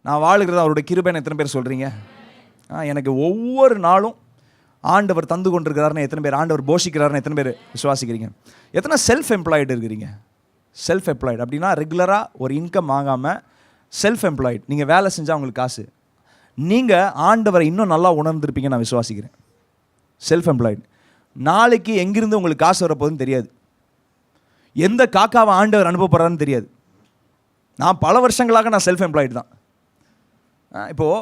நான் வாழுகிறது அவருடைய கிருபைன்னு எத்தனை பேர் சொல்கிறீங்க? எனக்கு ஒவ்வொரு நாளும் ஆண்டவர் தந்து கொண்டிருக்கிறாருன்னு எத்தனை பேர், ஆண்டவர் போஷிக்கிறாருன்னு எத்தனை பேர் விசுவாசிக்கிறீங்க? எத்தனை செல்ஃப் எம்ப்ளாய்டு இருக்கிறீங்க? செல்ஃப் எம்ப்ளாய்டு அப்படின்னா ரெகுலராக ஒரு இன்கம் வாங்காமல் செல்ஃப் எம்ப்ளாய்டு. நீங்கள் வேலை செஞ்சால் உங்களுக்கு காசு. நீங்கள் ஆண்டவரை இன்னும் நல்லா உணர்ந்திருப்பீங்க நான் விசுவாசிக்கிறேன். Self employed. நாளைக்கு எங்கிருந்து உங்களுக்கு காசு வரப்போகுதுன்னு தெரியாது. எந்த காக்காவை ஆண்டவர் அனுப்ப போகிறாருன்னு தெரியாது. நான் பல வருஷங்களாக நான் செல்ஃப் எம்ப்ளாய்டு தான். இப்போது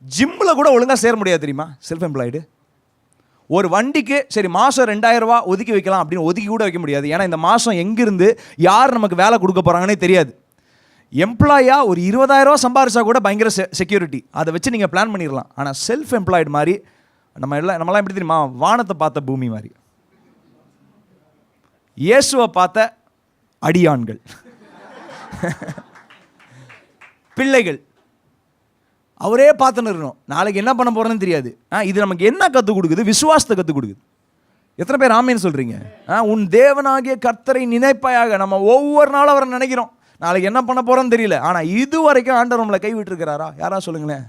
ஜிம்மில் கூட ஒழுங்காக சேர முடியாது தெரியுமா? Self employed. ஒரு வண்டிக்கு சரி மாதம் 2000 ரூபா ஒதுக்கி வைக்கலாம் அப்படின்னு ஒதுக்கி கூட வைக்க முடியாது. ஏன்னா இந்த மாதம் எங்கிருந்து யார் நமக்கு வேலை கொடுக்க போகிறாங்கன்னே தெரியாது. எம்ப்ளாயாக ஒரு 20,000 ரூபா சம்பாரிச்சா கூட பயங்கர செக்யூரிட்டி, அதை வச்சு நீங்கள் பிளான் பண்ணிடலாம். ஆனால் செல்ஃப் எம்ப்ளாய்டு மாதிரி நம்மளாம் எப்படி தெரியுமா? வானத்தை பார்த்த பூமி மாதிரி, இயேசுவை பார்த்த அடியான்கள், பிள்ளைகள். அவரே பார்த்துன்னு இருக்கணும். நாளைக்கு என்ன பண்ண போகிறேன்னு தெரியாது. இது நமக்கு என்ன கற்றுக் கொடுக்குது? விசுவாசத்தை கற்றுக் கொடுக்குது. எத்தனை பேர் ஆமேன்னு சொல்கிறீங்க? உன் தேவனாகிய கர்த்தரை நினைப்பாயாக. நம்ம ஒவ்வொரு நாளும் அவரை நினைக்கிறோம். நாளைக்கு என்ன பண்ண போகிறோன்னு தெரியல. ஆனால் இது வரைக்கும் ஆண்டவர் நம்மளை கை விட்டுருக்கிறாரா? யாரா சொல்லுங்களேன்.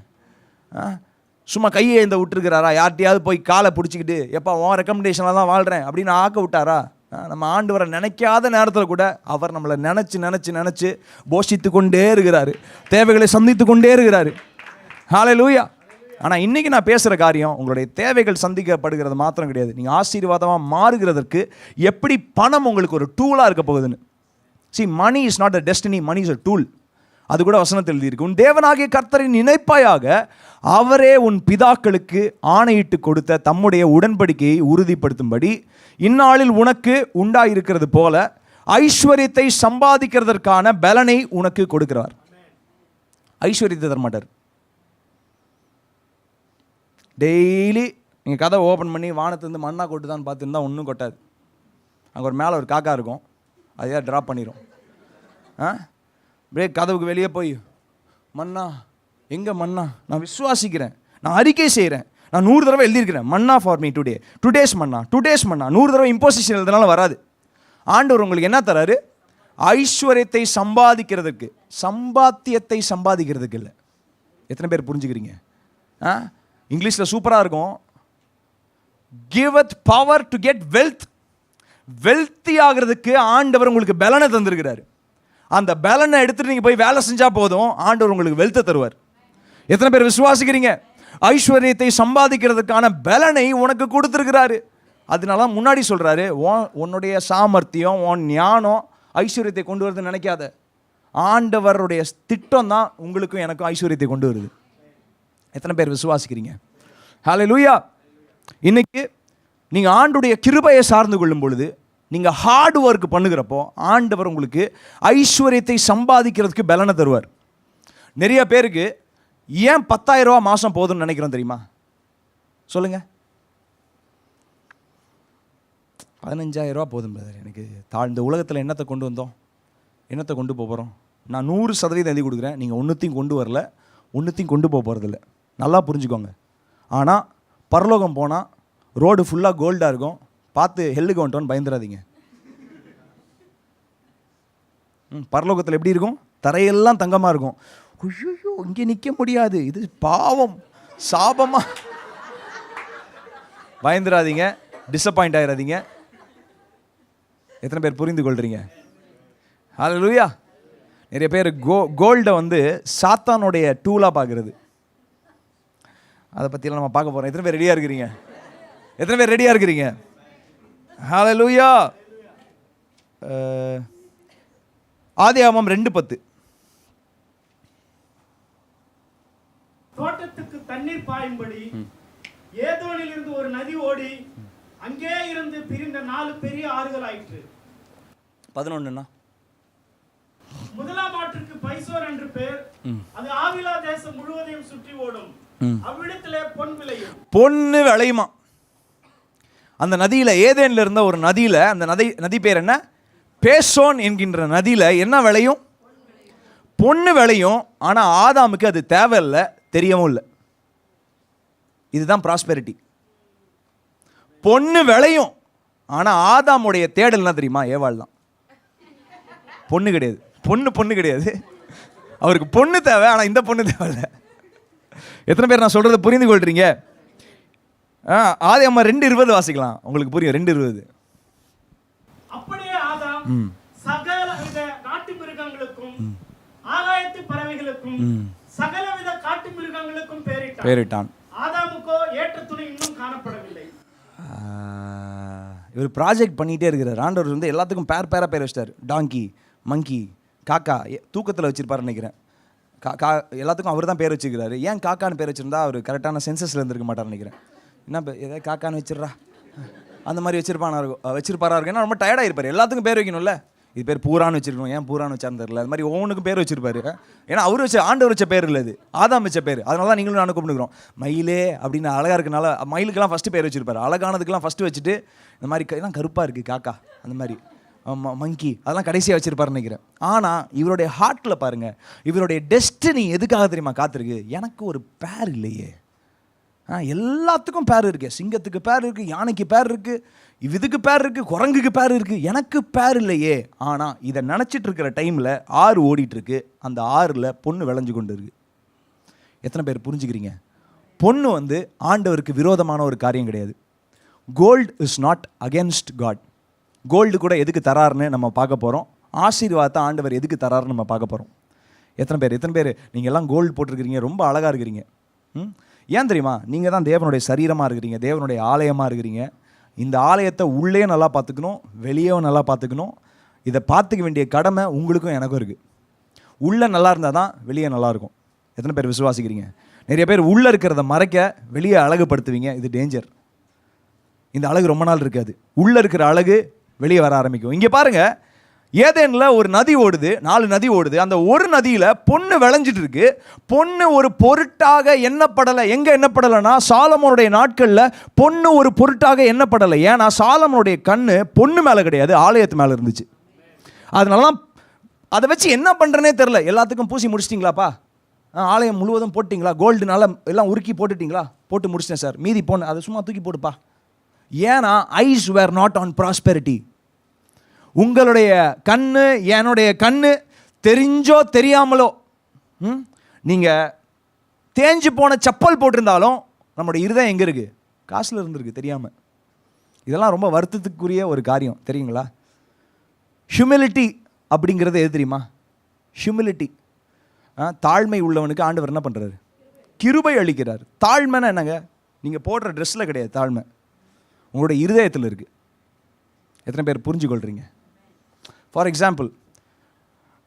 சும்மா கையை இந்த விட்டுருக்கிறாரா? யார்கிட்டையாவது போய் காலை பிடிச்சிக்கிட்டு எப்போ உன் ரெக்கமெண்டேஷனில் தான் வாழ்கிறேன் அப்படின்னு ஆக்க விட்டாரா? நம்ம ஆண்டவரை நினைக்காத நேரத்தில் கூட அவர் நம்மளை நினச்சி போஷித்து கொண்டே இருக்கிறாரு. தேவைகளை சந்தித்து கொண்டே இருக்கிறாரு. ஹல்லேலூயா. ஆனால் இன்றைக்கி நான் பேசுகிற காரியம் உங்களுடைய தேவைகள் சந்திக்கப்படுகிறது மாத்திரம் கிடையாது. நீங்கள் ஆசீர்வாதமாக மாறுகிறதற்கு எப்படி பணம் உங்களுக்கு ஒரு டூலாக இருக்க போகுதுன்னு. See, money is not a destiny, money is a tool. அது கூட வசனத்தில் எழுதியிருக்கு. உன் தேவனாகிய கர்த்தரின் நினைப்பாயாக அவரே உன் பிதாக்களுக்கு ஆணையிட்டு கொடுத்த தம்முடைய உடன்படிக்கையை உறுதிப்படுத்தும்படி இந்நாளில் உனக்கு உண்டாயிருக்கிறது போல ஐஸ்வர்யத்தை சம்பாதிக்கிறதற்கான பலனை உனக்கு கொடுக்கிறார். ஐஸ்வர்யத்தை தரமாட்டார். டெய்லி நீங்கள் கதை ஓப்பன் பண்ணி வானத்துலேருந்து மண்ணா கொட்டுதான்னு பார்த்துருந்தா ஒன்றும் கொட்டாது. அங்கே ஒரு மேலே ஒரு காக்கா இருக்கும், அதையா ட்ராப் பண்ணிடும். அப்படியே கதவுக்கு வெளியே போய் மன்னா எங்கே மன்னா? நான் விசுவாசிக்கிறேன், நான் அறிக்கை செய்கிறேன், நான் 100 தடவை எழுதியிருக்கிறேன் மன்னா ஃபார் மீ டுடேஸ் மன்னா 100 தடவை இம்போசிஷன் எழுதுனால வராது. ஆண்டவர் உங்களுக்கு என்ன தராரு? ஐஸ்வர்யத்தை சம்பாதிக்கிறதுக்கு, சம்பாத்தியத்தை சம்பாதிக்கிறதுக்கு இல்லை. எத்தனை பேர் புரிஞ்சுக்கிறீங்க? இங்கிலீஷில் சூப்பராக இருக்கும், கிவத் power to get wealth. Wealthy ஆகிறதுக்கு ஆண்டவர் உங்களுக்கு பலனை தந்திருக்கிறாரு. அந்த பலனை எடுத்துட்டு நீங்கள் போய் வேலை செஞ்சால் போதும், ஆண்டவர் உங்களுக்கு வெல்த்தை தருவார். எத்தனை பேர் விசுவாசிக்கிறீங்க? ஐஸ்வர்யத்தை சம்பாதிக்கிறதுக்கான பலனை உனக்கு கொடுத்துருக்கிறாரு. அதனால முன்னாடி சொல்கிறாரு, உன்னுடைய சாமர்த்தியம், உன் ஞானம் ஐஸ்வர்யத்தை கொண்டு வருதுன்னு நினைக்காத. ஆண்டவருடைய திட்டம் தான் உங்களுக்கும் எனக்கும் ஐஸ்வர்யத்தை கொண்டு வருது. எத்தனை பேர் விசுவாசிக்கிறீங்க? ஹல்லேலூயா. இன்னைக்கு நீங்கள் ஆண்டுடைய கிருபையை சார்ந்து கொள்ளும் பொழுது, நீங்கள் ஹார்ட் ஒர்க் பண்ணுகிறப்போ ஆண்டவர் உங்களுக்கு ஐஸ்வர்யத்தை சம்பாதிக்கிறதுக்கு பலனை தருவார். நிறைய பேருக்கு ஏன் 10,000 ரூபா மாதம் போதும்னு நினைக்கிறோம் தெரியுமா? சொல்லுங்கள். 15,000 ரூபா போதும் பிரதர். எனக்கு இந்த உலகத்தில் என்னத்தை கொண்டு வந்தோம், என்னத்தை கொண்டு போகிறோம்? நான் 100% எழுதி கொடுக்குறேன். நீங்கள் ஒன்றுத்தையும் கொண்டு வரல, ஒன்றுத்தையும் கொண்டு போக போகிறதில்ல. நல்லா புரிஞ்சுக்கோங்க. ஆனால் பரலோகம் போனால் ரோடு ஃபுல்லாக கோல்டாக இருக்கும். பார்த்து ஹெல்லுக்கு வந்துட்டோன்னு பயந்துடாதீங்க. பரலோகத்தில் எப்படி இருக்கும்? தரையெல்லாம் தங்கமாக இருக்கும். ஐயோ இங்கே நிற்க முடியாது, இது பாவம், சாபமாக. பயந்துடாதீங்க, டிசப்பாயிண்ட் ஆகிடாதீங்க. எத்தனை பேர் புரிந்து கொள்கிறீங்க? ஹல்லேலூயா. நிறைய பேர் கோல்டை சாத்தானுடைய டூலாக பார்க்குறது. அதை பற்றியெல்லாம் நம்ம பார்க்க போகிறோம். எத்தனை பேர் ரெடியாக இருக்கிறீங்க? எத்தனை பேர் ரெடியாக இருக்கிறீங்க? ஹல்லேலூயா. ஆதியாகமம் 2:10. தோட்டத்துக்கு தண்ணீர் பாயும்படி ஏதோனில் இருந்து ஒரு நதி ஓடி அங்கே இருந்து பிரிந்த 4 பெரிய ஆறுகள் ஆயிற்று. 11. முதலாம் ஆற்றுக்கு பைசோர் என்று பேர். அது ஆவிலா தேசம் முழுவதையும் சுற்றி ஓடும். அவ்விடத்திலே பொன் விளையும். பொன்னு விளையுமா? அந்த நதியில், ஏதேனில் இருந்த ஒரு நதியில், அந்த நதி பேர் என்ன? பேசோன் என்கின்ற நதியில் என்ன விளையும்? பொண்ணு விளையும். ஆனால் ஆதாமுக்கு அது தேவையில்லை, தெரியவும் இல்லை. இதுதான் ப்ராஸ்பெரிட்டி. பொண்ணு விளையும். ஆனால் ஆதாமுடைய தேடல் என்ன தெரியுமா? ஏவாள் தான். பொண்ணு கிடையாது. பொண்ணு கிடையாது. அவருக்கு பொண்ணு தேவை, ஆனால் இந்த பொண்ணு தேவையில்ல. எத்தனை பேர் நான் சொல்கிறத புரிந்து கொள்றீங்க? ஆதியாகமம் 2:20 வாசிக்கலாம், உங்களுக்கு புரியும். 2:20. அப்படியே ஆதாம் சகலவித காட்டு மிருகங்களுக்கும் ஆகாயத்து பறவைகளுக்கும் சகலவித காட்டு மிருகங்களுக்கும் பெயரிட்டான். ஆதாமுக்கோ ஏற்ற துணை இன்னும் காணப்படவில்லை. இவர் ப்ராஜெக்ட் பண்ணிகிட்டே இருக்கிறார். ஆண்டவர் வந்து எல்லாத்துக்கும் பேராக பேர் வச்சிட்டார். டாங்கி, மங்கி, காக்கா. தூக்கத்தில் வச்சிருப்பாருன்னு நினைக்கிறேன். எல்லாத்துக்கும் அவர் தான் பேர் வச்சுக்கிறாரு. ஏன் காக்கான்னு பேர் வச்சுருந்தா அவர் கரெக்டான சென்சஸில் இருந்திருக்க மாட்டார்னு நினைக்கிறேன். என்ன ஏதாவது காக்கான்னு வச்சிடுறா அந்த மாதிரி வச்சிருப்பாரா இருக்கு. ஏன்னா ரொம்ப டயர்டாக இருப்பார். எல்லாத்துக்கும் பேர் வைக்கணும்ல. இது பேர் பூரான்னு வச்சிருக்கணும், ஏன் பூரான்னு வச்சான்னு தெரியல. அது மாதிரி ஒவ்வொன்றுக்கும் பேர் வச்சிருப்பாரு. ஏன்னா அவர் வச்ச ஆண்டவர் வச்ச பேர் இல்லை, அது ஆதாம் வச்ச பேர். அதனால தான் நீங்களும் நானும் கூப்பிட்டுக்கிறோம். மயிலே அப்படின்னு அழகாக இருக்கனால மயிலுக்கெல்லாம் ஃபஸ்ட்டு பேர் வச்சிருப்பாரு. அழகானதுக்கெல்லாம் ஃபஸ்ட்டு வச்சுட்டு இந்த மாதிரி எல்லாம் கருப்பாக இருக்குது காக்கா, அந்த மாதிரி மங்கி அதெல்லாம் கடைசியாக வச்சிருப்பாருன்னு நினைக்கிறேன். ஆனால் இவருடைய ஹார்ட்டில் பாருங்கள், இவருடைய டெஸ்டினி எதுக்காக தெரியுமா காத்திருக்கு? எனக்கு ஒரு பேர் இல்லையே. எல்லாத்துக்கும் பேர் இருக்கு. சிங்கத்துக்கு பேர் இருக்குது, யானைக்கு பேர் இருக்குது, இதுக்கு பேர் இருக்குது, குரங்குக்கு பேர் இருக்குது. எனக்கு பேர் இல்லையே. ஆனால் இதை நினச்சிட்டு இருக்கிற டைமில் ஆறு ஓடிட்டுருக்கு. அந்த ஆறில் பொண்ணு விளைஞ்சு கொண்டு இருக்கு. எத்தனை பேர் புரிஞ்சுக்கிறீங்க? பொண்ணு வந்து ஆண்டவருக்கு விரோதமான ஒரு காரியம் கிடையாது. Gold is not against God. Gold கூட எதுக்கு தராருன்னு நம்ம பார்க்க போகிறோம். ஆசீர்வாதத்தை ஆண்டவர் எதுக்கு தராருன்னு நம்ம பார்க்க போகிறோம். எத்தனை பேர் நீங்கள் எல்லாம் கோல்டு போட்டிருக்கிறீங்க, ரொம்ப அழகாக இருக்கிறீங்க. ஏன் தெரியுமா? நீங்கள் தான் தேவனுடைய சரீரமாக இருக்கிறீங்க, தேவனுடைய ஆலயமாக இருக்கிறீங்க. இந்த ஆலயத்தை உள்ளே நல்லா பார்த்துக்கணும், வெளியேவும் நல்லா பார்த்துக்கணும். இதை பார்த்துக்க வேண்டிய கடமை உங்களுக்கும் எனக்கும் இருக்குது. உள்ளே நல்லா இருந்தால் தான் வெளியே நல்லாயிருக்கும். எத்தனை பேர் விசுவாசிக்கிறீங்க? நிறைய பேர் உள்ளே இருக்கிறத மறைக்க வெளியே அழகுபடுத்துவீங்க. இது டேஞ்சர். இந்த அழகு ரொம்ப நாள் இருக்காது. உள்ளே இருக்கிற அழகு வெளியே வர ஆரம்பிக்கும். இங்கே பாருங்கள், ஏதேனில் ஒரு நதி ஓடுது, 4 நதி ஓடுது. அந்த ஒரு நதியில் பொண்ணு விளைஞ்சிட்டு இருக்கு. பொண்ணு ஒரு பொருட்டாக எண்ணப்படலை. எங்கே எண்ணப்படலைன்னா சாலமோனுடைய நாட்களில் பொண்ணு ஒரு பொருட்டாக எண்ணப்படலை. ஏன்னா சாலமோனுடைய கண்ணு பொண்ணு மேலே கிடையாது, ஆலயத்து மேலே இருந்துச்சு. அதனால தான் அதை வச்சு என்ன பண்ணுறேனே தெரில. எல்லாத்துக்கும் பூசி முடிச்சிட்டிங்களாப்பா? ஆலயம் முழுவதும் போட்டிங்களா? கோல்டுனால எல்லாம் உருக்கி போட்டுட்டிங்களா? போட்டு முடிச்சிட்டேன் சார், மீதி பொண்ணு அதை சும்மா தூக்கி போட்டுப்பா. ஏன்னா eyes were not on prosperity. உங்களுடைய கண்ணு, என்னுடைய கண்ணு தெரிஞ்சோ தெரியாமலோ நீங்கள் தேஞ்சு போன செப்பல் போட்டிருந்தாலும் நம்மளுடைய இருதயம் எங்கே இருக்குது? காசில் இருந்திருக்கு தெரியாமல். இதெல்லாம் ரொம்ப வருத்தத்துக்குரிய ஒரு காரியம் தெரியுங்களா? ஹியூமிலிட்டி அப்படிங்கிறது எது தெரியுமா? ஹியூமிலிட்டி, தாழ்மை உள்ளவனுக்கு ஆண்டவர் என்ன பண்ணுறாரு? கிருபை அளிக்கிறார். தாழ்மைன்னா என்னங்க? நீங்கள் போடுற ட்ரெஸ்ஸில் கிடையாது தாழ்மை, உங்களுடைய இருதயத்தில் இருக்குது. எத்தனை பேர் புரிஞ்சுக்கொள்கிறீங்க? ஃபார் எக்ஸாம்பிள்,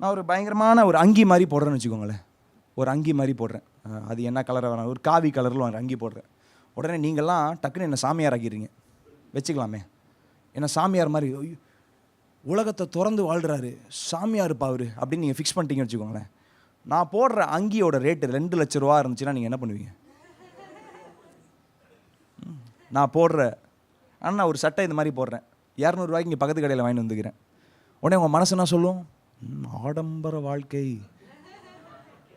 நான் ஒரு பயங்கரமான ஒரு அங்கி மாதிரி போடுறேன்னு வச்சுக்கோங்களேன். ஒரு அங்கி மாதிரி போடுறேன், அது என்ன கலராக வேணாம், ஒரு காவி கலரில் ஒரு அங்கி போடுறேன். உடனே நீங்கள்லாம் டக்குன்னு என்னை சாமியார் ஆக்கிடுறீங்க. வச்சுக்கலாமே, என்ன சாமியார் மாதிரி, உலகத்தை திறந்து வாழ்கிறாரு சாமியார் பாரு அப்படின்னு நீங்கள் ஃபிக்ஸ் பண்ணிட்டீங்கன்னு வச்சுக்கோங்களேன். நான் போடுற அங்கியோட ரேட்டு 2 லட்ச ரூபா இருந்துச்சுன்னா நீங்கள் என்ன பண்ணுவீங்க? நான் போடுற ஆனால் ஒரு சட்டை இந்த மாதிரி போடுறேன், 200 ரூபாய்க்கு இங்கே பக்கத்து கடையில் வாங்கிட்டு வந்துக்கிறேன். உடனே உங்கள் மனசு என்ன சொல்லும்? ஆடம்பர வாழ்க்கை.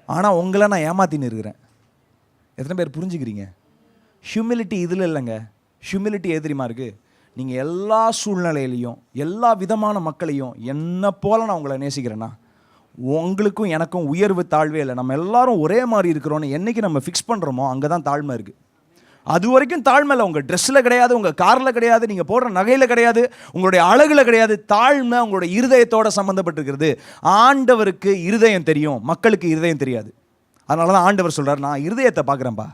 ஆனால் உங்களை நான் ஏமாத்தின்னு இருக்கிறேன். எத்தனை பேர் புரிஞ்சுக்கிறீங்க? ஹியூமிலிட்டி இதில் இல்லைங்க. ஹியூமிலிட்டி எது தெரியுமா இருக்குது? நீங்கள் எல்லா சூழ்நிலையிலையும் எல்லா விதமான மக்களையும் என்ன போல் நான் உங்களை நேசிக்கிறேன்னா, உங்களுக்கும் எனக்கும் உயர்வு தாழ்வே இல்லை. நம்ம எல்லாரும் ஒரே மாதிரி இருக்கிறோன்னு என்றைக்கு நம்ம ஃபிக்ஸ் பண்ணுறோமோ அங்கே தான் தாழ்மை இருக்குது. அது வரைக்கும் தாழ்மை இல்லை. உங்கள் ட்ரெஸ்ஸில் கிடையாது, உங்கள் காரில் கிடையாது, நீங்கள் போடுற நகையில் கிடையாது, உங்களுடைய அழகில் கிடையாது. தாழ்மை உங்களுடைய இருதயத்தோடு சம்மந்தப்பட்டிருக்கிறது. ஆண்டவருக்கு இருதயம் தெரியும், மக்களுக்கு இருதயம் தெரியாது. அதனால தான் ஆண்டவர் சொல்கிறார், நான் இருதயத்தை பார்க்குறேன்ப்பா,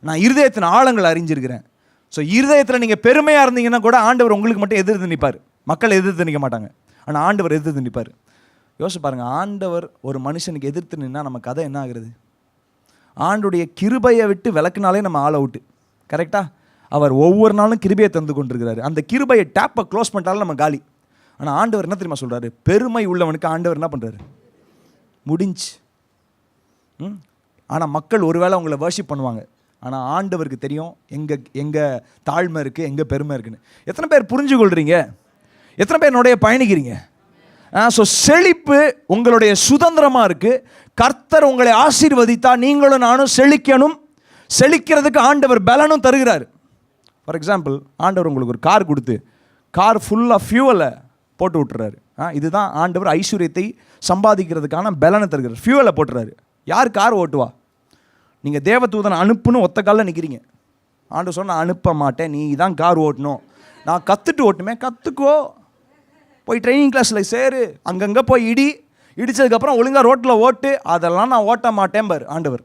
நான் இருதயத்தின் ஆழங்களை அறிஞ்சிருக்கிறேன். ஸோ இருதயத்தில் நீங்கள் பெருமையாக இருந்தீங்கன்னா கூட ஆண்டவர் உங்களுக்கு மட்டும் எதிர்த்து நிற்பார். மக்கள் எதிர்த்து நிற்க மாட்டாங்க, ஆனால் ஆண்டவர் எதிர்த்து நிற்பார். யோசிச்சு பாருங்கள், ஆண்டவர் ஒரு மனுஷனுக்கு எதிர்த்து நின்னா நம்ம கதை என்ன ஆகுறது? ஆண்டுடைய கிருபையை விட்டு விளக்குனாலே நம்ம ஆள் அவுட்டு. கரெக்டாக? அவர் ஒவ்வொரு நாளும் கிருபையை தந்து கொண்டிருக்கிறாரு. அந்த கிருபையை டேப்பை க்ளோஸ் பண்ணிட்டாலும் நம்ம காலி. ஆனால் ஆண்டவர் என்ன தெரியுமா சொல்கிறாரு? பெருமை உள்ளவனுக்கு ஆண்டவர் என்ன பண்ணுறாரு? முடிஞ்சு. ஆனால் மக்கள் ஒருவேளை உங்களை வர்ஷிப் பண்ணுவாங்க, ஆனால் ஆண்டவருக்கு தெரியும் எங்கே தாழ்மை இருக்குது, எங்கே பெருமை இருக்குன்னு. எத்தனை பேர் புரிஞ்சு கொள்கிறீங்க? எத்தனை பேர் என்னுடைய பயணிக்கிறீங்க? ஸோ செழிப்பு உங்களுடைய சுதந்திரமாக இருக்குது. கர்த்தர் உங்களை ஆசீர்வதித்தா நீங்களும் நானும் செழிக்கணும். செழிக்கிறதுக்கு ஆண்டவர் பலனும் தருகிறார். ஃபார் எக்ஸாம்பிள், ஆண்டவர் உங்களுக்கு ஒரு கார் கொடுத்து கார் ஃபுல்லாக ஃபியூவலை போட்டு விட்டுறாரு. இதுதான் ஆண்டவர் ஐஸ்வர்யத்தை சம்பாதிக்கிறதுக்கான பலனை தருகிறார். ஃபியூவலை போட்டுறாரு. யார் கார் ஓட்டுவா? நீங்கள் தேவதூதனை அனுப்புன்னு ஒத்த காலில் நிற்கிறீங்க. ஆண்டு சொன்ன நான் அனுப்ப மாட்டேன், நீ தான் கார் ஓட்டணும். நான் கற்றுட்டு ஓட்டுமே, கற்றுக்கோ, போய் ட்ரைனிங் கிளாஸில் சேரு, அங்கங்கே போய் இடித்ததுக்கப்புறம் ஒழுங்காக ரோட்டில் ஓட்டு. அதெல்லாம் நான் ஓட்ட மாட்டேன் பார் ஆண்டவர்.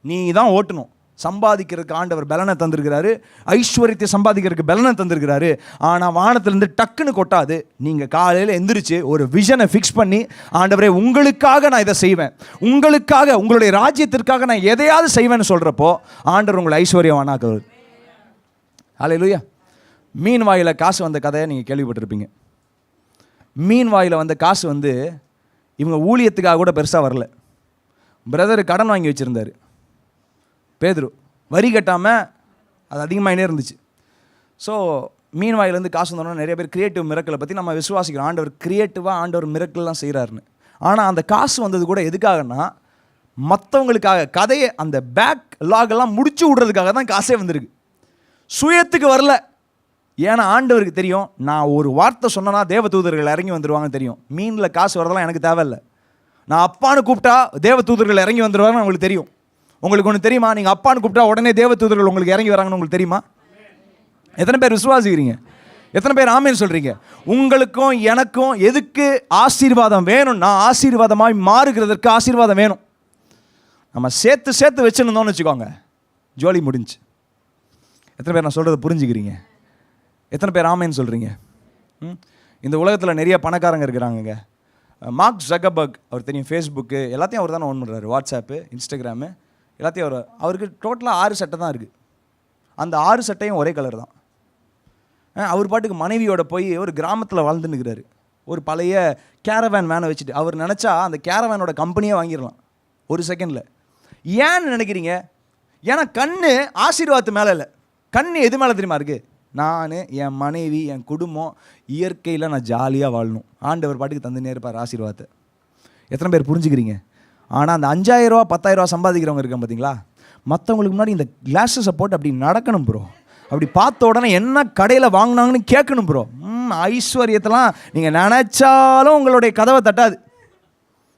நீ தான் ஓட்டணும். சம்பாதிக்கிறதுக்கு ஆண்டவர் பலனை தந்திருக்கிறாரு, ஐஸ்வர்யத்தை சம்பாதிக்கிறதுக்கு பலனை தந்திருக்கிறாரு. ஆனால் வானத்திலேருந்து டக்குன்னு கொட்டாது. நீங்கள் காலையில் எந்திரிச்சு ஒரு விஷனை ஃபிக்ஸ் பண்ணி, ஆண்டவரே உங்களுக்காக நான் இதை செய்வேன், உங்களுக்காக உங்களுடைய ராஜ்யத்திற்காக நான் எதையாவது செய்வேன்னு சொல்கிறப்போ ஆண்டவர் உங்களை ஐஸ்வர்யவானாக்குவார். ஹல்லேலூயா. மீன் வாயில் காசு வந்த கதையை நீங்கள் கேள்விப்பட்டிருப்பீங்க. மீன் வாயில் வந்த காசு இவங்க ஊழியத்துக்காக கூட பெருசாக வரல. பிரதர் கடன் வாங்கி வச்சுருந்தார் பேதுரு, வரி கட்டாமல் அது அதிகமாகினே இருந்துச்சு. ஸோ மீன் வாயிலேருந்து காசு வந்தோன்னா நிறைய பேர் கிரியேட்டிவ் மிரக்கலை பற்றி நம்ம விசுவாசிக்கிறோம். ஆண்டவர் கிரியேட்டிவாக ஆண்டவர் மிரக்கல்லாம் செய்கிறாருன்னு. ஆனால் அந்த காசு வந்தது கூட எதுக்காகனா, மற்றவங்களுக்காக கதையை அந்த பேக் லாகெல்லாம் முடிச்சு விடுறதுக்காக தான் காசே வந்திருக்கு. சுயத்துக்கு வரல. ஏன்னா ஆண்டவருக்கு தெரியும், நான் ஒரு வார்த்தை சொன்னேன்னா தேவதூதர்கள் இறங்கி வந்துடுவாங்கன்னு தெரியும். மீனில் காசு வரதெல்லாம் எனக்கு தேவையில்லை. நான் அப்பான்னு கூப்பிட்டா தேவதூதர்கள் இறங்கி வந்துடுவாங்கன்னு உங்களுக்கு தெரியும். உங்களுக்கு ஒன்று தெரியுமா? நீங்கள் அப்பான்னு கூப்பிட்டா உடனே தேவதூதர்கள் உங்களுக்கு இறங்கி வராங்கன்னு உங்களுக்கு தெரியுமா? எத்தனை பேர் விசுவாசிக்கிறீங்க? எத்தனை பேர் ஆமேன்னு சொல்கிறீங்க? உங்களுக்கும் எனக்கும் எதுக்கு ஆசீர்வாதம் வேணும்னா, ஆசீர்வாதமாய் மாறுகிறதற்கு ஆசீர்வாதம் வேணும். நம்ம சேர்த்து சேர்த்து வச்சுருந்தோம்னு வச்சுக்கோங்க, ஜோலி முடிஞ்சு. எத்தனை பேர் நான் சொல்கிறத புரிஞ்சுக்கிறீங்க? எத்தனை பேர் ஆமேன்னு சொல்கிறீங்க? இந்த உலகத்தில் நிறைய பணக்காரங்க இருக்கிறாங்கங்க. மார்க் ஜக்கர்பர்க், அவர் தெரியும், ஃபேஸ்புக்கு எல்லாத்தையும் அவர் தானே ஓன் பண்ணுறாரு, வாட்ஸ்அப்பு, இன்ஸ்டாகிராமு எல்லாத்தையும் அவருக்கு டோட்டலாக 6 சட்டை தான் இருக்குது. அந்த 6 சட்டையும் ஒரே கலர் தான். அவர் பாட்டுக்கு மனைவியோட போய் ஒரு கிராமத்தில் வாழ்ந்துன்னுக்கிறாரு. ஒரு பழைய கேரவேன் வேனை வச்சுட்டு. அவர் நினச்சா அந்த கேரவேனோட கம்பெனியே வாங்கிடலாம் ஒரு செகண்டில். ஏன்னு நினைக்கிறீங்க? ஏன்னா கண்ணு ஆசீர்வாதத்து மேலே இல்லை. கண்ணு எது மேலே தெரியுமா இருக்குது? நான், என் மனைவி, என் குடும்பம், இயற்கையில் நான் ஜாலியாக வாழணும். ஆண்டவர் பாட்டுக்கு தந்துனே இருப்பார் ஆசீர்வாதத்தை. எத்தனை பேர் புரிஞ்சுக்கிறீங்க? ஆனால் அந்த 5000 ரூபா 10,000 ரூபா சம்பாதிக்கிறவங்க இருக்காங்க பார்த்தீங்களா, மற்றவங்களுக்கு முன்னாடி இந்த கிளாஸஸை போட்டு அப்படி நடக்கணும் ப்ரோ. அப்படி பார்த்த உடனே என்ன கடையில் வாங்கினாங்கன்னு கேட்கணும் ப்ரோ. ஐஸ்வர்யத்தெல்லாம் நீங்கள் நினச்சாலும் உங்களுடைய கதவை தட்டாது.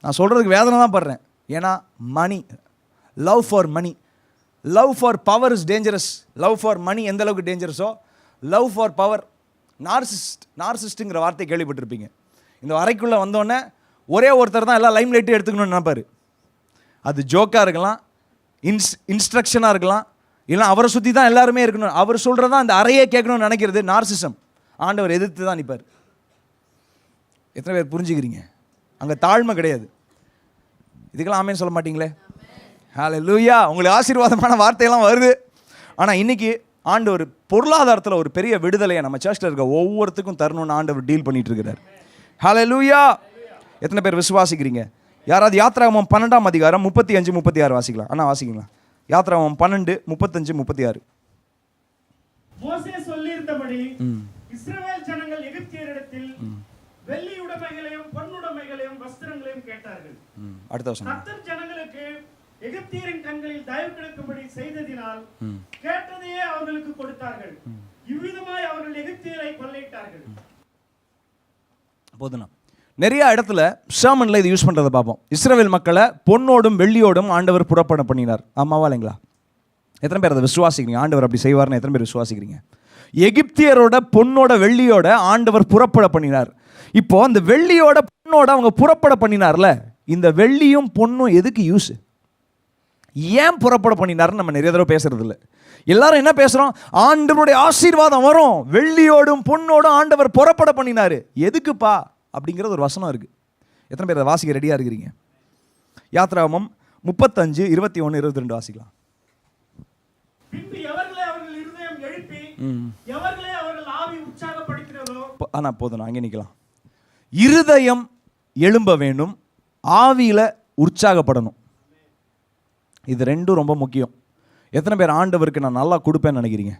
நான் சொல்கிறதுக்கு வேதனை தான் படுறேன். ஏன்னா money, love for money, love for power is dangerous. Love for money எந்த அளவுக்கு டேஞ்சரஸோ, லவ் ஃபார் பவர், நார்சிஸ்ட்டுங்கிற வார்த்தை கேள்விப்பட்டிருப்பீங்க. இந்த அறைக்குள்ளே வந்தோடனே ஒரே ஒருத்தர் தான் எல்லா லைம் லைட்டும் எடுத்துக்கணும்னு நினைப்பார். அது ஜோக்காக இருக்கலாம், இன்ஸ்ட்ரக்ஷனாக இருக்கலாம், இல்லை அவரை சுற்றி தான் எல்லாருமே இருக்கணும், அவர் சொல்கிறது தான் அந்த அறையே கேட்கணும்னு நினைக்கிறது நார்சிசம். ஆண்டவர் எதிர்த்து தான் நிற்பார். எத்தனை பேர் புரிஞ்சுக்கிறீங்க? அங்கே தாழ்மை கிடையாது. இதுக்கெல்லாம் ஆமேன்னு சொல்ல மாட்டீங்களே? ஹல்லேலூயா. உங்களுக்கு ஆசீர்வாதமான வார்த்தையெல்லாம் வருது. ஆனால் இன்றைக்கி ஆண்டவர் பொருளாதாரத்தில் ஒரு பெரிய விடுதலையை நம்ம சர்ச்சில் இருக்க ஒவ்வொருத்துக்கும் தரணும்னு ஆண்டவர் டீல் பண்ணிட்டு இருக்கிறார். ஹல்லேலூயா. எத்தனை பேர் விசுவாசிக்கிறீங்க? யாராவது யாத்ராகமம் 12ஆம் அதிகாரம் 35, 36 வாசிக்கலாம். அண்ணா வாசிக்கலாம். யாத்ராகமம் 12, 35, 36. மோசே சொல்லியிருந்தபடி இஸ்ரவேல் ஜனங்கள் எகிப்தியரிடத்தில் வெள்ளி உடைமைகளையும் பொன்னுடைமைகளையும் வஸ்திரங்களையும் கேட்டார்கள். அடுத்த வசனம். கர்த்தர் ஜனங்களுக்கு எகிப்தியரின் கண்களில் தயவு கிடைக்கும்படி செய்ததினால் கேட்டதையே அவர்களுக்கு கொடுத்தார்கள். இவ்விதமாய் அவர்கள் எகிப்தியரை கொள்ளையிட்டார்கள். போதுனா நிறைய இடத்துல ஷர்மனில் இது யூஸ் பண்ணுறதை பார்ப்போம். இஸ்ரவேல் மக்களை பொன்னோடும் வெள்ளியோடும் ஆண்டவர் புறப்பட பண்ணினார். ஆமாவா இல்லைங்களா? எத்தனை பேர் அதை விசுவாசிக்கிறீங்க? ஆண்டவர் அப்படி செய்வார்னு எத்தனை பேர் விசுவாசிக்கிறீங்க? எகிப்தியரோட பொன்னோட வெள்ளியோட ஆண்டவர் புறப்பட பண்ணினார். இப்போ அந்த வெள்ளியோட பொன்னோட அவங்க புறப்பட பண்ணினார்ல, இந்த வெள்ளியும் பொண்ணும் எதுக்கு யூஸ்? ஏன் புறப்பட பண்ணினார்னு நம்ம நிறைய தடவை பேசுறது இல்லை. எல்லாரும் என்ன பேசுகிறோம்? ஆண்டவருடைய ஆசீர்வாதம் வரும், வெள்ளியோடும் பொண்ணோடும் ஆண்டவர் புறப்பட பண்ணினார். எதுக்குப்பா அப்படிங்கிறது ஒரு வசனம் இருக்குது. எத்தனை பேர் அதை வாசிக்க ரெடியாக இருக்கிறீங்க? யாத்ராகமம் 35, 21, 22 வாசிக்கலாம். பின்பு எவர்களே அவர்கள் இருதயம் எழுப்பி எவர்களே அவர்கள் ஆவி உற்சாகப்படுத்தினதோ. ஆனால் போதும், அங்கே நிற்கலாம். இருதயம் எழும்ப வேண்டும், ஆவியில் உற்சாகப்படணும். இது ரெண்டும் ரொம்ப முக்கியம். எத்தனை பேர் ஆண்டவருக்கு நான் நல்லா கொடுப்பேன்னு நினைக்கிறீங்க?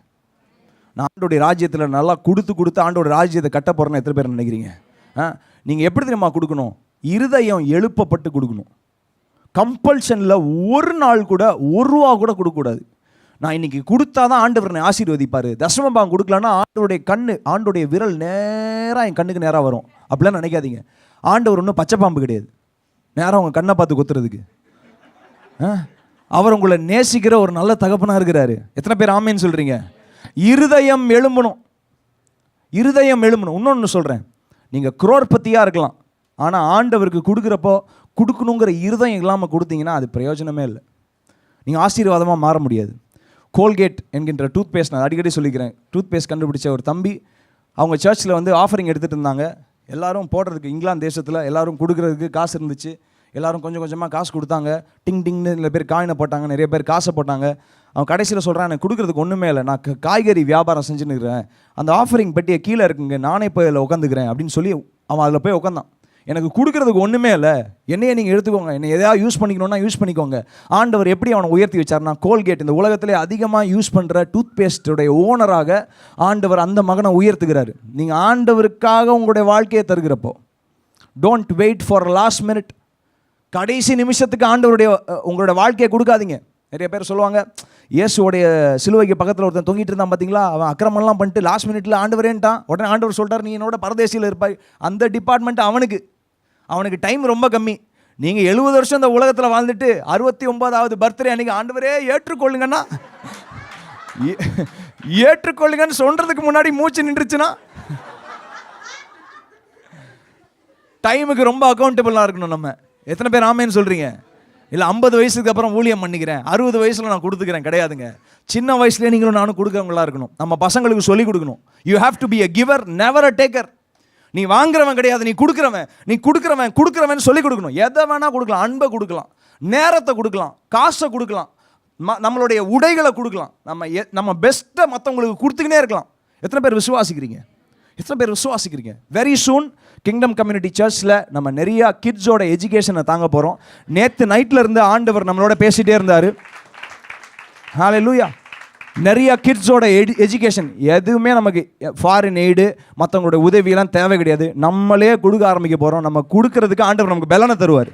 நான் ஆண்டோடைய ராஜ்யத்தில் நல்லா கொடுத்து ஆண்டோட ராஜ்யத்தை கட்ட போகிறேன்னு எத்தனை பேர் நினைக்கிறீங்க? நீங்கள் எப்படி தெரியுமா கொடுக்கணும்? இருதயம் எழுப்பப்பட்டு கொடுக்கணும். கம்பல்ஷனில் ஒரு நாள் கூட 1 ரூபா கூட கொடுக்கக்கூடாது. நான் இன்னைக்கு கொடுத்தா தான் ஆண்டவர் என்னை ஆசீர்வதிப்பார். தசமபாகம் கொடுக்கலன்னா ஆண்டோடைய விரல் நேராக என் கண்ணுக்கு நேராக வரும். அப்படிலாம் நினைக்காதீங்க. ஆண்டவர் ஒன்றும் பச்சை பாம்பு கிடையாது, நேரம் உங்கள் கண்ணை பார்த்து கொத்துறதுக்கு. அவர் உங்களை நேசிக்கிற ஒரு நல்ல தகப்பனாக இருக்கிறாரு. எத்தனை பேர் ஆமேன்னு சொல்கிறீங்க? இருதயம் எழும்பணும், இருதயம் எழும்பணும். இன்னொன்று சொல்கிறேன், நீங்கள் குரோர்பத்தியாக இருக்கலாம், ஆனால் ஆண்டவருக்கு கொடுக்குறப்போ கொடுக்கணுங்கிற இருதயம் இல்லாமல் கொடுத்தீங்கன்னா அது பிரயோஜனமே இல்லை. நீங்கள் ஆசீர்வாதமாக மாற முடியாது. கோல்கேட் என்கின்ற டூத் பேஸ்ட், நான் அடிக்கடி சொல்லிக்கிறேன், டூத் பேஸ்ட் கண்டுபிடிச்ச ஒரு தம்பி அவங்க சர்ச்சில் வந்து ஆஃபரிங் எடுத்துகிட்டு இருந்தாங்க. எல்லோரும் போடுறதுக்கு, இங்கிலாந்து தேசத்தில் எல்லோரும் கொடுக்குறதுக்கு காசு இருந்துச்சு. எல்லோரும் கொஞ்சம் கொஞ்சமாக காசு கொடுத்தாங்க. டிங் டிங்னு நிறைய பேர் காயினை போட்டாங்க, நிறைய பேர் காசை போட்டாங்க. அவன் கடைசியில் சொல்கிறான், எனக்கு கொடுக்குறதுக்கு ஒன்றுமே இல்லை, நான் காய்கறி வியாபாரம் செஞ்சுன்னு இருக்கிறேன், அந்த ஆஃபரிங் பெட்டியை கீழே இருக்குங்க, நானே போய் அதில் உட்காந்துக்கிறேன் அப்படின்னு சொல்லி அவன் அதில் போய் உட்காந்தான். எனக்கு கொடுக்குறதுக்கு ஒன்றுமே இல்லை, என்னையே நீங்கள் எடுத்துக்கோங்க, என்னை எதாவது யூஸ் பண்ணிக்கணும்னா யூஸ் பண்ணிக்கோங்க. ஆண்டவர் எப்படி அவனை உயர்த்தி வச்சார்னா, கோல்கேட் இந்த உலகத்திலே அதிகமாக யூஸ் பண்ணுற டூத் பேஸ்ட்டுடைய ஓனராக ஆண்டவர் அந்த மகனை உயர்த்துகிறாரு. நீங்கள் ஆண்டவருக்காக உங்களுடைய வாழ்க்கையை தருகிறப்போ, don't wait for last minute. கடைசி நிமிஷத்துக்கு ஆண்டவருடைய உங்களுடைய வாழ்க்கையை கொடுக்காதீங்க. நிறைய பேர் சொல்லுவாங்க, இயேசுவோடைய சிலுவைக்கு பக்கத்தில் ஒருத்தன் தொங்கிட்டு இருந்தான் பார்த்தீங்களா, அவன் அக்கிரமெல்லாம் பண்ணிட்டு லாஸ்ட் மினிட்ல ஆண்டவரேன்ட்டான். உடனே ஆண்டவர் சொல்லிட்டார், நீ என்னோட பரதேசியில் இருப்பாய். அந்த டிபார்ட்மெண்ட் அவனுக்கு டைம் ரொம்ப கம்மி. நீங்கள் 70 வருஷம் இந்த உலகத்தில் வாழ்ந்துட்டு 69வது பர்த்டே அன்றைக்கி ஆண்டவரே ஏற்றுக்கொள்ளுங்கன்னா, ஏற்றுக்கொள்ளுங்கன்னு சொல்கிறதுக்கு முன்னாடி மூச்சு நின்றுச்சுன்னா, டைமுக்கு ரொம்ப அக்கௌண்டபிளாக இருக்கணும் நம்ம. எத்தனை பேர் ஆமேன்னு சொல்கிறீங்க? இல்லை 50 வயசுக்கு அப்புறம் ஊழியம் பண்ணிக்கிறேன், 60 வயசில் நான் கொடுத்துக்கிறேன், கிடையாதுங்க. சின்ன வயசுலேயே நீங்களும் நானும் கொடுக்குறவங்களா இருக்கணும். நம்ம பசங்களுக்கு சொல்லிக் கொடுக்கணும், you have to be a giver, never a taker. நீ வாங்குறவன் கிடையாது, நீ கொடுக்குறவன் சொல்லிக் கொடுக்கணும். எதை வேணால் கொடுக்கலாம், அன்பை கொடுக்கலாம், நேரத்தை கொடுக்கலாம், காசை கொடுக்கலாம், நம்மளுடைய உடைகளை கொடுக்கலாம், நம்ம பெஸ்ட்டை மற்றவங்களுக்கு கொடுத்துக்கினே இருக்கலாம். எத்தனை பேர் விசுவாசிக்கிறீங்க? வெரி சூன் கிங்டம் கம்யூனிட்டி சர்ச்சில் நம்ம நிறையா கிட்ஸோட எஜுகேஷனை தாங்க போகிறோம். நேற்று நைட்டில் இருந்து ஆண்டவர் நம்மளோட பேசிகிட்டே இருந்தார். ஹல்லேலூயா. நிறையா கிட்ஸோட எஜுகேஷன், எதுவுமே நமக்கு ஃபாரின் எய்டு மற்றவங்களோட உதவியெல்லாம் தேவை கிடையாது. நம்மளே கொடுக்க ஆரம்பிக்க போகிறோம். நம்ம கொடுக்கறதுக்கு ஆண்டவர் நமக்கு பலனை தருவார்.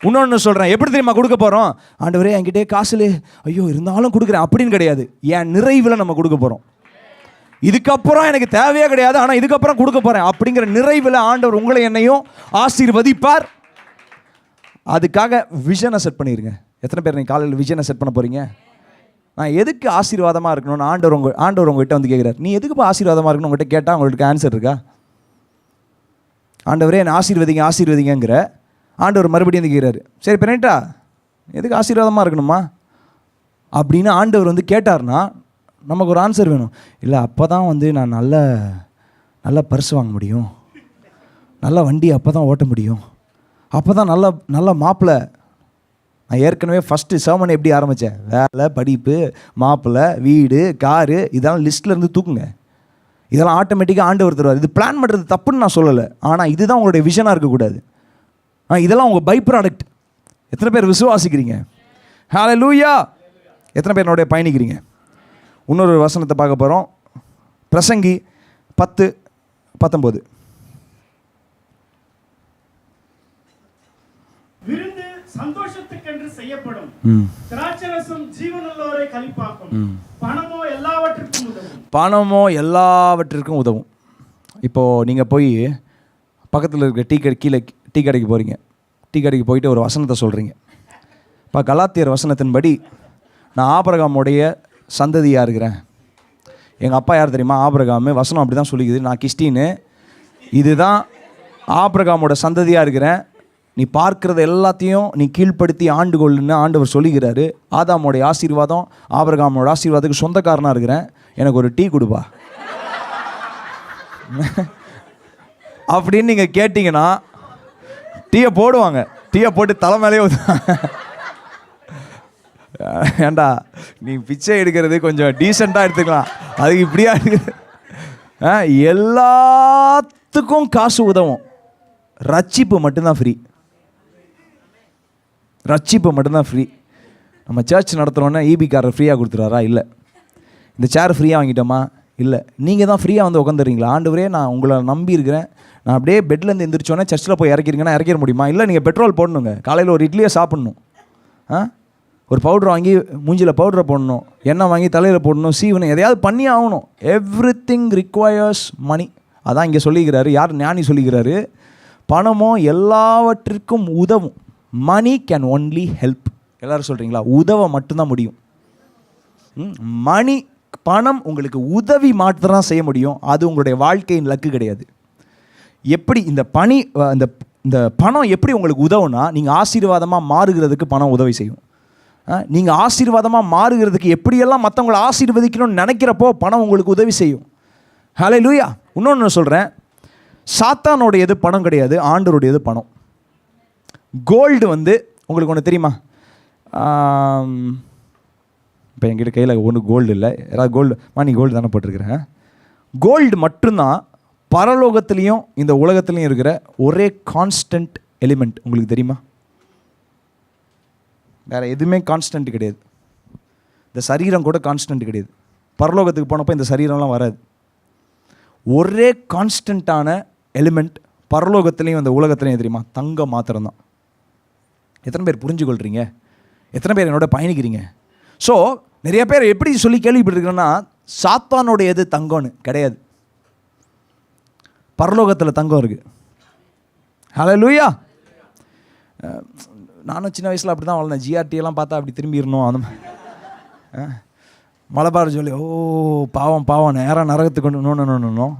இன்னொன்று சொல்கிறேன், எப்படி தெரியுமா கொடுக்க போகிறோம்? ஆண்டவரே என்கிட்டே காசுலே ஐயோ இருந்தாலும் கொடுக்குறேன் அப்படின்னு கிடையாது. என் நிறைவில் நம்ம கொடுக்க போகிறோம். இதுக்கப்புறம் எனக்கு தேவையே கிடையாது, ஆனால் இதுக்கப்புறம் கொடுக்க போகிறேன் அப்படிங்கிற நிறைவில் ஆண்டவர் உங்களை என்னையும் ஆசீர்வதிப்பார். அதுக்காக விஷனை செட் பண்ணிடுங்க. எத்தனை பேர் நீங்கள் காலையில் விஷனை செட் பண்ண போகிறீங்க? நான் எதுக்கு ஆசீர்வாதமாக இருக்கணும்னு ஆண்டவர் உங்கள்கிட்ட வந்து கேட்குறாரு. நீ எதுக்கு இப்போ ஆசீர்வாதமாக இருக்கணும் உங்கள்கிட்ட கேட்டால் உங்களுக்கு ஆன்சர் இருக்கா? ஆண்டவரே என்னை ஆசீர்வதிங்கிற ஆண்டவர் மறுபடியும் வந்து கேட்குறாரு, சரி பண்ணிட்டா எதுக்கு ஆசீர்வாதமாக இருக்கணுமா அப்படின்னு ஆண்டவர் வந்து கேட்டார்னா நமக்கு ஒரு ஆன்சர் வேணும். இல்லை அப்போ தான் வந்து நான் நல்ல பர்ஸ் வாங்க முடியும், நல்ல வண்டி அப்போ தான் ஓட்ட முடியும், அப்போ தான் நல்ல மாப்பிள்ளை. நான் ஏற்கனவே ஃபஸ்ட்டு சர்மன் எப்படி ஆரம்பித்தேன், வேலை, படிப்பு, மாப்பிள்ளை, வீடு, காரு, இதெல்லாம் லிஸ்ட்லேருந்து தூக்குங்க. இதெல்லாம் ஆட்டோமேட்டிக்காக ஆண்டவர் தருவார். இது பிளான் பண்ணுறது தப்புன்னு நான் சொல்லலை, ஆனால் இதுதான் உங்களுடைய விஷனாக இருக்கக்கூடாது. இதெல்லாம் உங்கள் பை ப்ராடக்ட். எத்தனை பேர் விசுவாசிக்கிறீங்க? ஹல்லேலூயா. எத்தனை பேர் என்னோடைய பயணிக்கிறீங்க? இன்னொரு வசனத்தை பார்க்க போகிறோம். பிரசங்கி 10:19. விருந்து சந்தோஷத்துக்கென்று செய்யப்படும், திராட்சரசம் ஜீவனுள்ளவரை களிப்பாக்கும், பணமோ எல்லாவற்றிற்கும் உதவும். இப்போது நீங்கள் போய் பக்கத்தில் இருக்க டீ கடைக்கு போகிறீங்க. டீ கடைக்கு போயிட்டு ஒரு வசனத்தை சொல்கிறீங்க. இப்போ கலாத்தியர் வசனத்தின்படி நான் ஆபிரகாமுடைய சந்ததியாக இருக்கிறேன். எங்கள் அப்பா யார் தெரியுமா? ஆபிரகாம். வசனம் அப்படி தான் சொல்லிக்குது. நான் கிறிஸ்டின்னு, இதுதான் ஆபிரகாமோட சந்ததியாக இருக்கிறேன். நீ பார்க்குறது எல்லாத்தையும் நீ கீழ்ப்படுத்தி ஆண்டு கொள்ளுன்னு ஆண்டவர் சொல்லிக்கிறாரு. ஆதாமோடைய ஆசீர்வாதம் ஆபிரகாமோட ஆசீர்வாதத்துக்கு சொந்தக்காரனாக இருக்கிறேன். எனக்கு ஒரு டீ கொடுப்பா அப்படின்னு நீங்கள் கேட்டிங்கன்னா டீயை போடுவாங்க. டீயை போட்டு தலை மேலே ஏண்டா நீ பிச்சை எடுக்கிறது கொஞ்சம் டீசெண்டாக எடுத்துக்கலாம், அதுக்கு இப்படியா எடுக்குது? எல்லாத்துக்கும் காசு உதவும், ரட்சிப்பு மட்டும்தான் ஃப்ரீ. நம்ம சர்ச் நடத்துகிறோன்னா ஈபிக்காரர் ஃப்ரீயாக கொடுத்துறாரா? இல்லை. இந்த சேர் ஃப்ரீயாக வாங்கிட்டோமா? இல்லை. நீங்கள் தான் ஃப்ரீயாக வந்து உட்காந்துறீங்களா? ஆண்டவரே நான் உங்களை நம்பி இருக்கிறேன், நான் அப்படியே பெட்லேருந்து எந்திரிச்சோன்னே சர்ச்சில் போய் இறக்கிறீங்கன்னா இறக்கிற முடியுமா? இல்லை, நீங்கள் பெட்ரோல் போடணுங்க, காலையில் ஒரு இட்லியை சாப்பிட்ணும், ஒரு பவுடர் வாங்கி மூஞ்சியில் பவுடரை போடணும், எண்ணெய் வாங்கி தலையில் போடணும், சீவனம் எதையாவது பண்ணி ஆகணும். Everything requires money. அதான் இங்கே சொல்லிக்கிறாரு, யார் ஞானி சொல்லிக்கிறாரு, பணமோ எல்லாவற்றிற்கும் உதவும். Money can only help. எல்லோரும் சொல்கிறீங்களா? உதவ மட்டும்தான் முடியும். மணி, பணம் உங்களுக்கு உதவி மாத்திரம் செய்ய முடியும். அது உங்களுடைய வாழ்க்கையின் லக்கு கிடையாது. எப்படி இந்த இந்த பணம் எப்படி உங்களுக்கு உதவுனா, நீங்கள் ஆசீர்வாதமாக மாறுகிறதுக்கு பணம் உதவி செய்யும். நீங்கள் ஆசீர்வாதமாக மாறுகிறதுக்கு எப்படியெல்லாம் மற்றவங்களை ஆசீர்வதிக்கணும்னு நினைக்கிறப்போ பணம் உங்களுக்கு உதவி செய்யும். ஹல்லேலூயா. இன்னொன்று சொல்கிறேன், சாத்தானோடைய எது பணம் கிடையாது, ஆண்டவருடையது பணம். கோல்டு உங்களுக்கு ஒன்று தெரியுமா? இப்போ என்கிட்ட கையில் ஒன்றும் கோல்டு இல்லை. யாராவது கோல்டு நீ கோல்டு தானே போட்டிருக்கிறேன். கோல்டு மட்டும்தான் பரலோகத்துலேயும் இந்த உலகத்துலேயும் இருக்கிற ஒரே கான்ஸ்டன்ட் எலிமெண்ட். உங்களுக்கு தெரியுமா? வேறு எதுவுமே கான்ஸ்டன்ட் கிடையாது. இந்த சரீரம் கூட கான்ஸ்டன்ட் கிடையாது. பரலோகத்துக்கு போனப்போ இந்த சரீரம்லாம் வராது. ஒரே கான்ஸ்டண்ட்டான எலிமெண்ட் பரலோகத்துலேயும் இந்த உலகத்துலேயும் தெரியுமா? தங்கம் மாத்திரம்தான். எத்தனை பேர் புரிஞ்சுக்கொள்கிறீங்க? எத்தனை பேர் என்னோட பயணிக்கிறீங்க? ஸோ நிறைய பேர் எப்படி சொல்லி கேள்விப்பட்டிருக்கிறேன்னா, சாத்தானுடைய எது தங்கம்னு கிடையாது, பரலோகத்தில் தங்கம் இருக்குது. ஹல்லேலூயா. நானும் சின்ன வயசில் அப்படி தான் வளர்ந்தேன். ஜிஆர்டியெல்லாம் பார்த்தா அப்படி திரும்பிடணும். அந்த மலபார் சொல்லி பாவம் பாவம் நேராக நரகத்துக்கு கொண்டு நோணும்.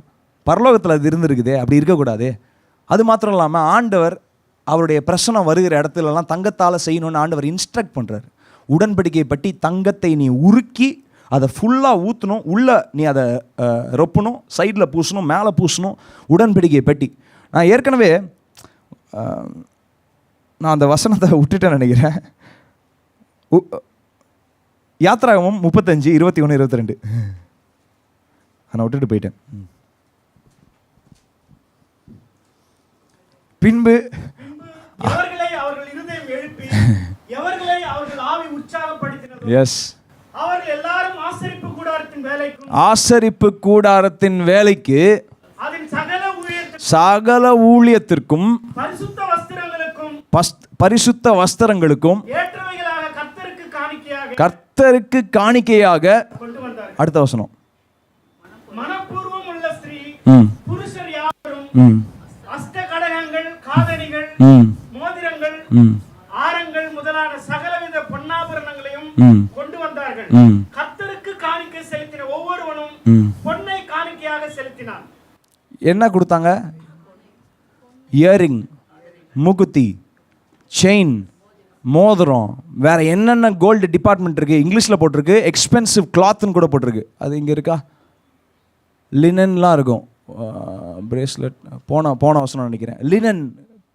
பரலோகத்தில் அது இருந்துருக்குதே, அப்படி இருக்கக்கூடாது. அது மாத்திரம் இல்லாமல் ஆண்டவர் அவருடைய பிரசனம் வருகிற இடத்துலலாம் தங்கத்தால் செய்யணும்னு ஆண்டவர் இன்ஸ்ட்ரக்ட் பண்ணுறாரு. உடன்படிக்கையை பற்றி தங்கத்தை நீ உருக்கி அதை ஃபுல்லாக ஊற்றணும், உள்ளே நீ அதை ரொப்பணும், சைடில் பூசணும், மேலே பூசணும். உடன்படிக்கையை பற்றி நான் ஏற்கனவே நான் அந்த வசனத்தை விட்டுட்டேன்னு நினைக்கிறேன். யாத்ராகமம் 35, 21, 22 நான் விட்டுட்டு போயிட்டேன். பின்பு எஸ் ஆசரிப்பு கூடாரத்தின் வேலைக்கு சகல ஊழியத்திற்கும் பரிசுத்த வஸ்திரங்களுக்கும் கர்த்தருக்கு காணிக்கையாக. அடுத்த வசனம், மோதிரங்கள், ஆரங்கள் முதலான சகலவித பொன்னாபரணங்களையும் கொண்டு வந்தார்கள். கர்த்தருக்கு காணிக்கை செலுத்தின ஒவ்வொருவனும் பொன்னை காணிக்கையாக செலுத்தினான். என்ன கொடுத்தாங்க? இயரிங், மூக்குத்தி, செயின், மோதிரம், வேற என்னென்ன கோல்டு டிபார்ட்மெண்ட் இருக்குது. இங்கிலீஷில் போட்டிருக்கு எக்ஸ்பென்சிவ் கிளாத்னு கூட போட்டிருக்கு. அது இங்கே இருக்கா? லினன்லாம் இருக்கும். பிரேஸ்லெட் போன வசனம் நினைக்கிறேன். Linen,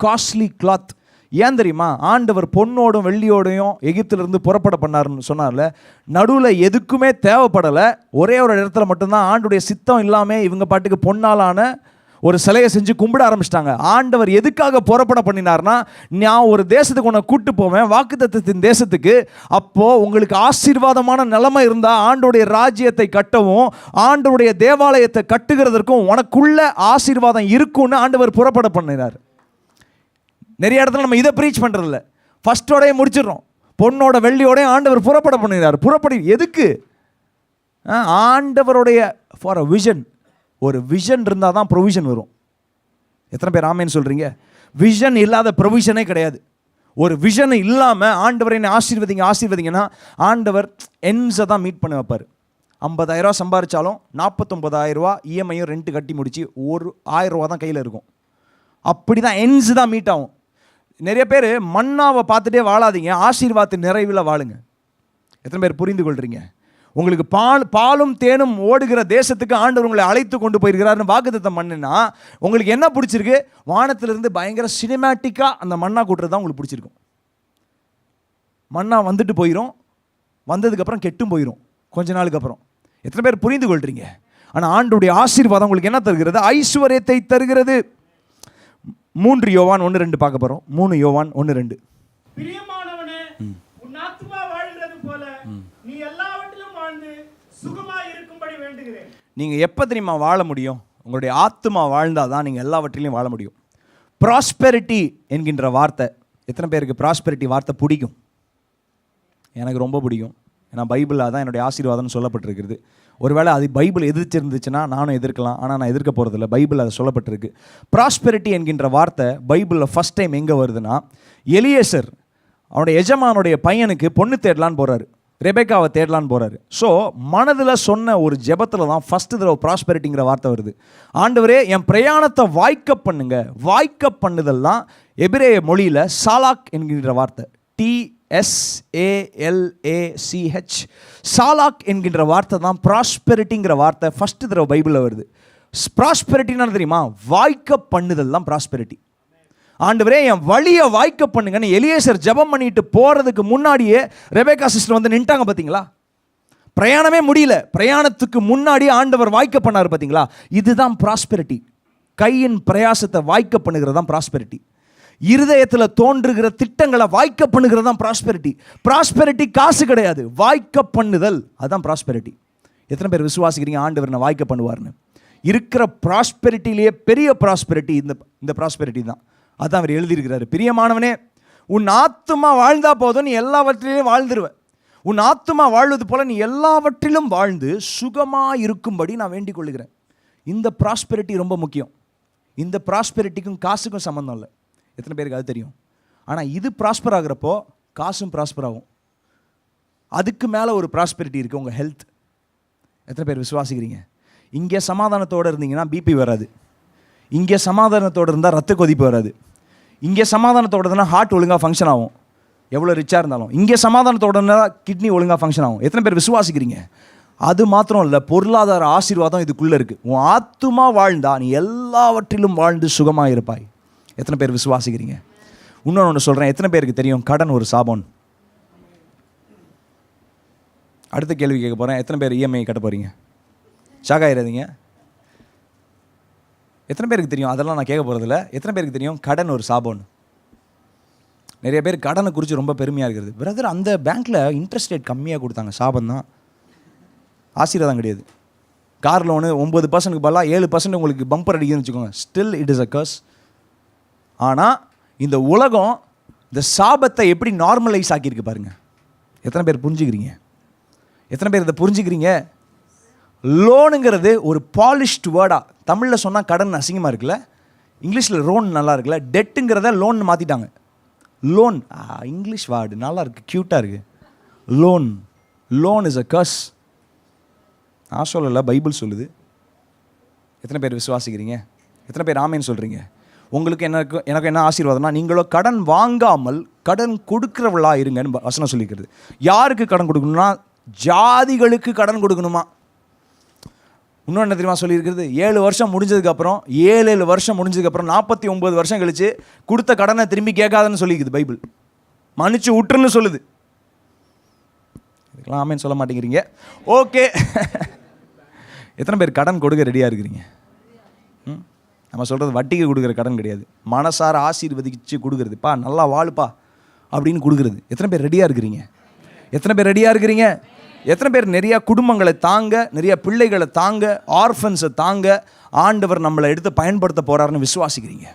costly cloth. ஏன் தெரியுமா? ஆண்டவர் பொண்ணோடும் வெள்ளியோடையும் எகிப்திலிருந்து புறப்பட பண்ணாருன்னு சொன்னார்ல. நடுவில் எதுக்குமே தேவைப்படலை. ஒரே ஒரு இடத்துல மட்டும்தான் ஆண்டுடைய சித்தம் இல்லாமல் இவங்க பாட்டுக்கு பொன்னாலான ஒரு சிலையை செஞ்சு கும்பிட ஆரம்பிச்சிட்டாங்க. ஆண்டவர் எதுக்காக புறப்பட பண்ணினார்னா, நான் ஒரு தேசத்துக்கு உன்னை கூட்டு போவேன், வாக்குத்தத்தத்தின் தேசத்துக்கு. அப்போது உங்களுக்கு ஆசீர்வாதமான நிலைமை இருந்தால் ஆண்டோடைய ராஜ்யத்தை கட்டவும் ஆண்டவருடைய தேவாலயத்தை கட்டுகிறதற்கும் உனக்குள்ள ஆசீர்வாதம் இருக்கும்னு ஆண்டவர் புறப்பட பண்ணினார். நிறைய இடத்துல நம்ம இதை ப்ரீச் பண்ணுறதில்ல. ஃபஸ்ட்டோடையே முடிச்சிடுறோம். பொண்ணோட வெள்ளியோடையும் ஆண்டவர் புறப்பட பண்ணினார். எதுக்கு? ஆண்டவருடைய ஃபார் அ விஷன். ஒரு விஷன் இருந்தால் தான் ப்ரொவிஷன் வரும். எத்தனை பேர் ஆமேன்னு சொல்கிறீங்க? விஷன் இல்லாத ப்ரொவிஷனே கிடையாது. ஒரு விஷன் இல்லாமல் ஆண்டவர் என்னை ஆசீர்வதிங்கன்னா ஆண்டவர் என்ஸை தான் மீட் பண்ணி வைப்பார். 50,000 சம்பாதிச்சாலும் 49,000 இஎம்ஐயும் ரெண்ட் கட்டி முடிச்சு ஒரு 1,000 ரூபா தான் கையில் இருக்கும். அப்படி தான் என்ஸ் தான் மீட் ஆகும். நிறைய பேர் மன்னாவை பார்த்துட்டே வாழாதீங்க, ஆசீர்வாதத்தின் நிறைவில் வாழுங்க. எத்தனை பேர் புரிந்து கொள்கிறீங்க? உங்களுக்கு பாலும் தேனும் ஓடுகிற தேசத்துக்கு ஆண்டவர் உங்களை அழைத்து கொண்டு போயிருக்கிறாருன்னு வாக்குத்தத்தம் பண்ணினா உங்களுக்கு என்ன பிடிச்சிருக்கு? வானத்திலிருந்து பயங்கர சினிமேட்டிக்காக அந்த மண்ணா கூட்டுறது தான் உங்களுக்கு பிடிச்சிருக்கும். மண்ணா வந்துட்டு போயிடும், வந்ததுக்கப்புறம் கெட்டும் போயிடும் கொஞ்ச நாளுக்கு அப்புறம். எத்தனை பேர் புரிந்து கொள்கிறீங்க? ஆனால் ஆண்டவருடைய ஆசீர்வாதம் உங்களுக்கு என்ன தருகிறது? ஐஸ்வர்யத்தை தருகிறது. 3 யோவான் 1:2 பார்க்க போகிறோம். 3 யோவான் 1:2. பிரியமானவனே, உன் ஆத்துமா வாழ்கிறது போல நீ எல்லாவற்றிலும் வாழ்ந்து சுகமாய் இருக்கும்படி வேண்டுகிறேன். நீங்கள் எப்போ தெரியுமா வாழ முடியும்? உங்களுடைய ஆத்துமா வாழ்ந்தால் தான் நீங்கள் எல்லாவற்றிலையும் வாழ முடியும். ப்ராஸ்பெரிட்டி என்கின்ற வார்த்தை, எத்தனை பேருக்கு ப்ராஸ்பெரிட்டி வார்த்தை பிடிக்கும்? எனக்கு ரொம்ப பிடிக்கும். ஏன்னா பைபிள் அதான் என்னுடைய ஆசீர்வாதம்னு சொல்லப்பட்டிருக்கிறது. ஒருவேளை அது பைபிள் எதிர்த்திருந்துச்சுன்னா நானும் எதிர்க்கலாம், ஆனால் நான் எதிர்க்க போகிறதில்ல. பைபிள் அதை சொல்லப்பட்டிருக்கு. ப்ராஸ்பெரிட்டி என்கின்ற வார்த்தை பைபிளில் ஃபஸ்ட் டைம் எங்கே வருதுன்னா, எலியேசர் அவனுடைய எஜமானுடைய பையனுக்கு பொண்ணு தேடலான்னு போகிறாரு, ரெபேக்காவை தேடலான்னு போகிறாரு. ஸோ மனதில் சொன்ன ஒரு ஜெபத்தில் தான் ஃபஸ்ட்டு தடவை ப்ராஸ்பெரிட்டிங்கிற வார்த்தை வருது. ஆண்டவரே என் பிரயாணத்தை வாய்க்க பண்ணுங்க. வாய்க்க பண்ணுதல்லாம் எபிரேய மொழியில் சாலாக் என்கின்ற வார்த்தை, TSALACH, சாலாக் என்கின்ற வார்த்தை தான் ப்ராஸ்பெரிட்டிங்கிற வார்த்தை ஃபஸ்ட்டு தடவை பைபிளில் வருது. ப்ராஸ்பெரிட்டின்னு தெரியுமா? வாய்க்க பண்ணுதல் தான் ப்ராஸ்பெரிட்டி. ஆண்டவரே என் வழியை வாய்க்க பண்ணுங்கன்னு எலியேசர் ஜெபம் பண்ணிட்டு போகிறதுக்கு முன்னாடியே ரெபேக்கா சிஸ்டர் வந்து நின்ட்டாங்க. பார்த்தீங்களா? பிரயாணமே முடியல, பிரயாணத்துக்கு முன்னாடி ஆண்டவர் வாய்க்க பண்ணார். பார்த்தீங்களா? இதுதான் ப்ராஸ்பெரிட்டி. கையின் பிரயாசத்தை வாய்க்க பண்ணுகிறது தான் ப்ராஸ்பெரிட்டி. இருதயத்தில் தோன்றுகிற திட்டங்களை வாய்க்க பண்ணுகிறது தான் ப்ராஸ்பெரிட்டி. ப்ராஸ்பெரிட்டி காசு கிடையாது, வாய்க்க பண்ணுதல் அதுதான் ப்ராஸ்பெரிட்டி. எத்தனை பேர் விசுவாசிக்கிறீங்க ஆண்டவர் நான் வாய்க்க பண்ணுவார்னு? இருக்கிற ப்ராஸ்பெரிட்டிலேயே பெரிய ப்ராஸ்பெரிட்டி இந்த ப்ராஸ்பெரிட்டி தான். அதான் அவர் எழுதியிருக்கிறாரு. பிரியமானவனே, உன் ஆத்துமா வாழ்ந்தா போதும், நீ எல்லாவற்றிலையும் வாழ்ந்துருவ. உன் ஆத்துமா வாழ்வது போல நீ எல்லாவற்றிலும் வாழ்ந்து சுகமாக இருக்கும்படி நான் வேண்டிக் கொள்கிறேன். இந்த ப்ராஸ்பெரிட்டி ரொம்ப முக்கியம். இந்த ப்ராஸ்பெரிட்டிக்கும் காசுக்கும் சம்மந்தம் இல்லை. எத்தனை பேருக்கு அது தெரியும்? ஆனால் இது ப்ராஸ்பர் ஆகிறப்போ காசும் ப்ராஸ்பர் ஆகும். அதுக்கு மேலே ஒரு ப்ராஸ்பெரிட்டி இருக்குது, உங்கள் ஹெல்த். எத்தனை பேர் விசுவாசிக்கிறீங்க? இங்கே சமாதானத்தோடு இருந்தீங்கன்னா பிபி வராது. இங்கே சமாதானத்தோடு இருந்தால் ரத்த கொதிப்பு வராது. இங்கே சமாதானத்தோடு இருந்தால் ஹார்ட் ஒழுங்காக ஃபங்க்ஷன் ஆகும், எவ்வளோ ரிச்சாக இருந்தாலும். இங்கே சமாதானத்தோடு இருந்தால் கிட்னி ஒழுங்காக ஃபங்க்ஷன் ஆகும். எத்தனை பேர் விசுவாசிக்கிறீங்க? அது மாத்திரம் இல்லை, பொருளாதார ஆசீர்வாதம் இதுக்குள்ளே இருக்குது. உன் ஆத்துமா வாழ்ந்தா நீ எல்லாவற்றிலும் வாழ்ந்து சுகமாக இருப்பாய். எத்தனை பேர் விசுவாசிக்கிறீங்க? இன்னொன்று சொல்கிறேன், எத்தனை பேருக்கு தெரியும் கடன் ஒரு சாபம்? அடுத்த கேள்வி கேட்க போகிறேன். எத்தனை பேர் இஎம்ஐ கட்ட போகிறீங்க? ஷாக் ஆகிடாதீங்க. எத்தனை பேருக்கு தெரியும்? அதெல்லாம் நான் கேட்க போகிறதில்ல. எத்தனை பேருக்கு தெரியும் கடன் ஒரு சாபம்? நிறைய பேர் கடனை குறித்து ரொம்ப பெருமையாக இருக்கிறது. பிரதர், அந்த பேங்க்கில் இன்ட்ரெஸ்ட் ரேட் கம்மியாக கொடுத்தாங்க, சாபம் தான், ஆசீர்வாதம் கிடையாது. கார் லோனு 9% பதிலாக 7% உங்களுக்கு பம்பர் அடிக்குதுன்னு வச்சுக்கோங்க, ஸ்டில் இட் இஸ் அ கர்ஸ். ஆனால் இந்த உலகம் இந்த சாபத்தை எப்படி நார்மலைஸ் ஆக்கியிருக்கு பாருங்கள். எத்தனை பேர் புரிஞ்சுக்கிறீங்க? எத்தனை பேர் இதை புரிஞ்சுக்கிறீங்க? லோனுங்கிறது ஒரு பாலிஷ்டு வேர்டாக, தமிழில் சொன்னால் கடன் அசிங்கமாக இருக்குல்ல, இங்கிலீஷில் லோன் நல்லா இருக்குல்ல, டெட்டுங்கிறத லோன் மாற்றிட்டாங்க. லோன் இங்கிலீஷ் வேர்டு நல்லா இருக்குது, க்யூட்டாக இருக்குது. Loan is a curse. நான் சொல்லலை, பைபிள் சொல்லுது. எத்தனை பேர் விசுவாசிக்கிறீங்க? எத்தனை பேர் ஆமேன்னு சொல்கிறீங்க? உங்களுக்கு எனக்கு என்ன ஆசீர்வாதம்னா, நீங்களோ கடன் வாங்காமல் கடன் கொடுக்குறவளா இருங்கன்னு வசனம் சொல்லிக்கிறது. யாருக்கு கடன் கொடுக்கணும்னா ஜாதிகளுக்கு கடன் கொடுக்கணுமா. இன்னும் என்ன தெரியுமா சொல்லியிருக்கிறது? 7 வருஷம் முடிஞ்சதுக்கப்புறம் 7 வருஷம் முடிஞ்சதுக்கப்புறம் 49 வருஷம் கழித்து கொடுத்த கடனை திரும்பி கேட்காதுன்னு சொல்லிக்குது பைபிள். மன்னிச்சு விட்டுருன்னு சொல்லுது. இதுக்கெல்லாம் ஆமேன்னு சொல்ல மாட்டேங்கிறீங்க. ஓகே, எத்தனை பேர் கடன் கொடுக்க ரெடியாக இருக்கிறீங்க? நம்ம சொல்கிறது வட்டிக்கு கொடுக்குற கடன் கிடையாது, மனசார ஆசீர்வதிச்சு கொடுக்குறது. பா நல்லா வாழுப்பா அப்படின்னு கொடுக்குறது. எத்தனை பேர் ரெடியாக இருக்கிறீங்க? எத்தனை பேர் ரெடியாக இருக்கிறீங்க? எத்தனை பேர் நிறையா குடும்பங்களை தாங்க, நிறைய பிள்ளைகளை தாங்க, ஆர்ஃபன்ஸை தாங்க ஆண்டவர் நம்மளை எடுத்து பயன்படுத்த போகிறாருன்னு விசுவாசிக்கிறீங்க?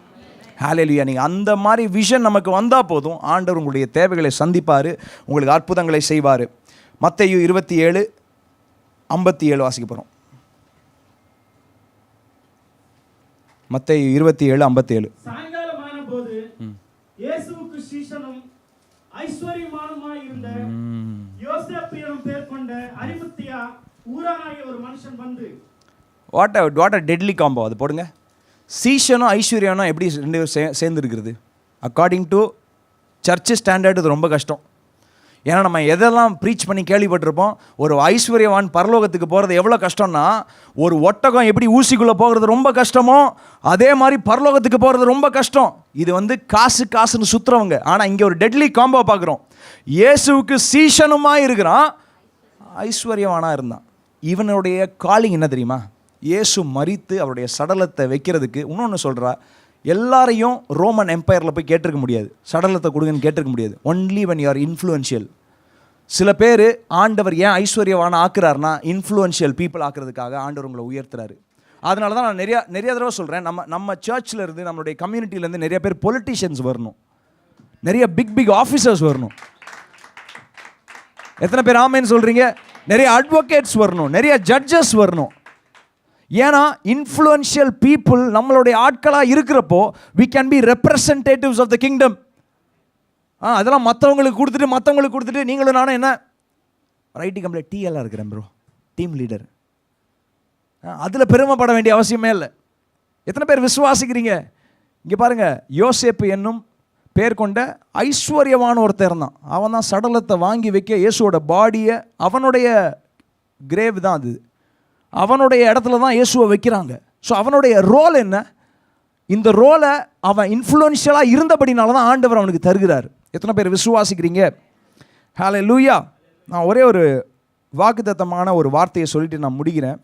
ஹல்லேலூயா. நீங்கள் அந்த மாதிரி விஷன் நமக்கு வந்தால் போதும், ஆண்டவர் உங்களுடைய தேவைகளை சந்திப்பார், உங்களுக்கு அற்புதங்களை செய்வார். மத்தேயு 27:57 வாசிக்க போகிறோம். மத்தேயு 27:57. சாயங்காலமான போது இயேசுவுக்கு சீஷனும் ஐஸ்வர்யமானுமாய் இருந்த யோசேப்பு எனும் பேர் கொண்ட அரிமத்தியா ஊரானாகிய ஒரு மனுஷன் வந்து. What a deadly combo. அது போடுங்க. சீஷனும் ஐஸ்வர்யானும் எப்படி ரெண்டு பேரும் சேர்ந்து இருக்கிறது? அக்கார்டிங் டு சர்ச்சு ஸ்டாண்டர்டு இது ரொம்ப கஷ்டம். ஏன்னா நம்ம எதெல்லாம் ப்ரீச் பண்ணி கேள்விப்பட்டிருப்போம். ஒரு ஐஸ்வர்யவான் பரலோகத்துக்கு போகிறது எவ்வளோ கஷ்டம்னா, ஒரு ஒட்டகம் எப்படி ஊசிக்குள்ளே போகிறது ரொம்ப கஷ்டமோ அதே மாதிரி பரலோகத்துக்கு போகிறது ரொம்ப கஷ்டம். இது வந்து காசுன்னு சுற்றுறவங்க. ஆனால் இங்கே ஒரு டெட்லி காம்போ பார்க்குறோம். இயேசுவுக்கு சீஷனுமாக இருக்கிறான், ஐஸ்வர்யவானாக இருந்தான். இவனுடைய காலிங் என்ன தெரியுமா? இயேசு மரித்து அவருடைய சடலத்தை வைக்கிறதுக்கு. இன்னொன்று சொல்கிறா, எல்லாரையும் ரோமன் எம்பையரில் போய் கேட்டிருக்க முடியாது, சடலத்தை கொடுங்கன்னு கேட்டிருக்க முடியாது. Only when you are influential. சில பேர் ஆண்டவர் ஏன் ஐஸ்வர்யவான ஆக்குறாருனா, இன்ஃப்ளூயன்ஷியல் பீப்புள் ஆக்குறதுக்காக ஆண்டவர் உங்களை உயர்த்துறாரு. அதனால தான் நான் நிறைய தடவை சொல்கிறேன், நம்ம சர்ச்சில் இருந்து, நம்மளுடைய கம்யூனிட்டியிலேருந்து நிறைய பேர் பொலிட்டீஷியன்ஸ் வரணும், நிறைய பிக் ஆஃபீஸர்ஸ் வரணும். எத்தனை பேர் ஆமேன்னு சொல்கிறீங்க? நிறைய அட்வொகேட்ஸ் வரணும், நிறைய ஜட்ஜஸ் வரணும். ஏன்னா இன்ஃப்ளூயன்ஷியல் பீப்புள் நம்மளுடைய ஆட்களாக இருக்கிறப்போ we can be representatives of the kingdom. அதெல்லாம் மற்றவங்களுக்கு கொடுத்துட்டு நீங்களும் நானும் என்ன ரைட்டி கம்பெனியில் டிஎல்லாக இருக்கிறேன் ப்ரோ, டீம் லீடர், அதில் பெருமைப்பட வேண்டிய அவசியமே இல்லை. எத்தனை பேர் விசுவாசிக்கிறீங்க? இங்கே பாருங்கள், யோசேப்பு என்னும் பேர் கொண்ட ஐஸ்வர்யவான ஒருத்தர் இருந்தான். அவன் தான் சடலத்தை வாங்கி வைக்க இயேசுவோட பாடியை, அவனுடைய கிரேவ் தான் அது, அவனுடைய இடத்துல தான் இயேசுவை வைக்கிறாங்க. ஸோ அவனுடைய ரோல் என்ன? இந்த ரோலை அவன் இன்ஃப்ளூயன்ஷியலாக இருந்தபடினால தான் ஆண்டவர் அவனுக்கு தருகிறார். எத்தனை பேர் விசுவாசிக்கிறீங்க? ஹல்லேலூயா. நான் ஒரே ஒரு வாக்குத்தத்தமான ஒரு வார்த்தையை சொல்லிட்டு நான் முடிக்கிறேன்.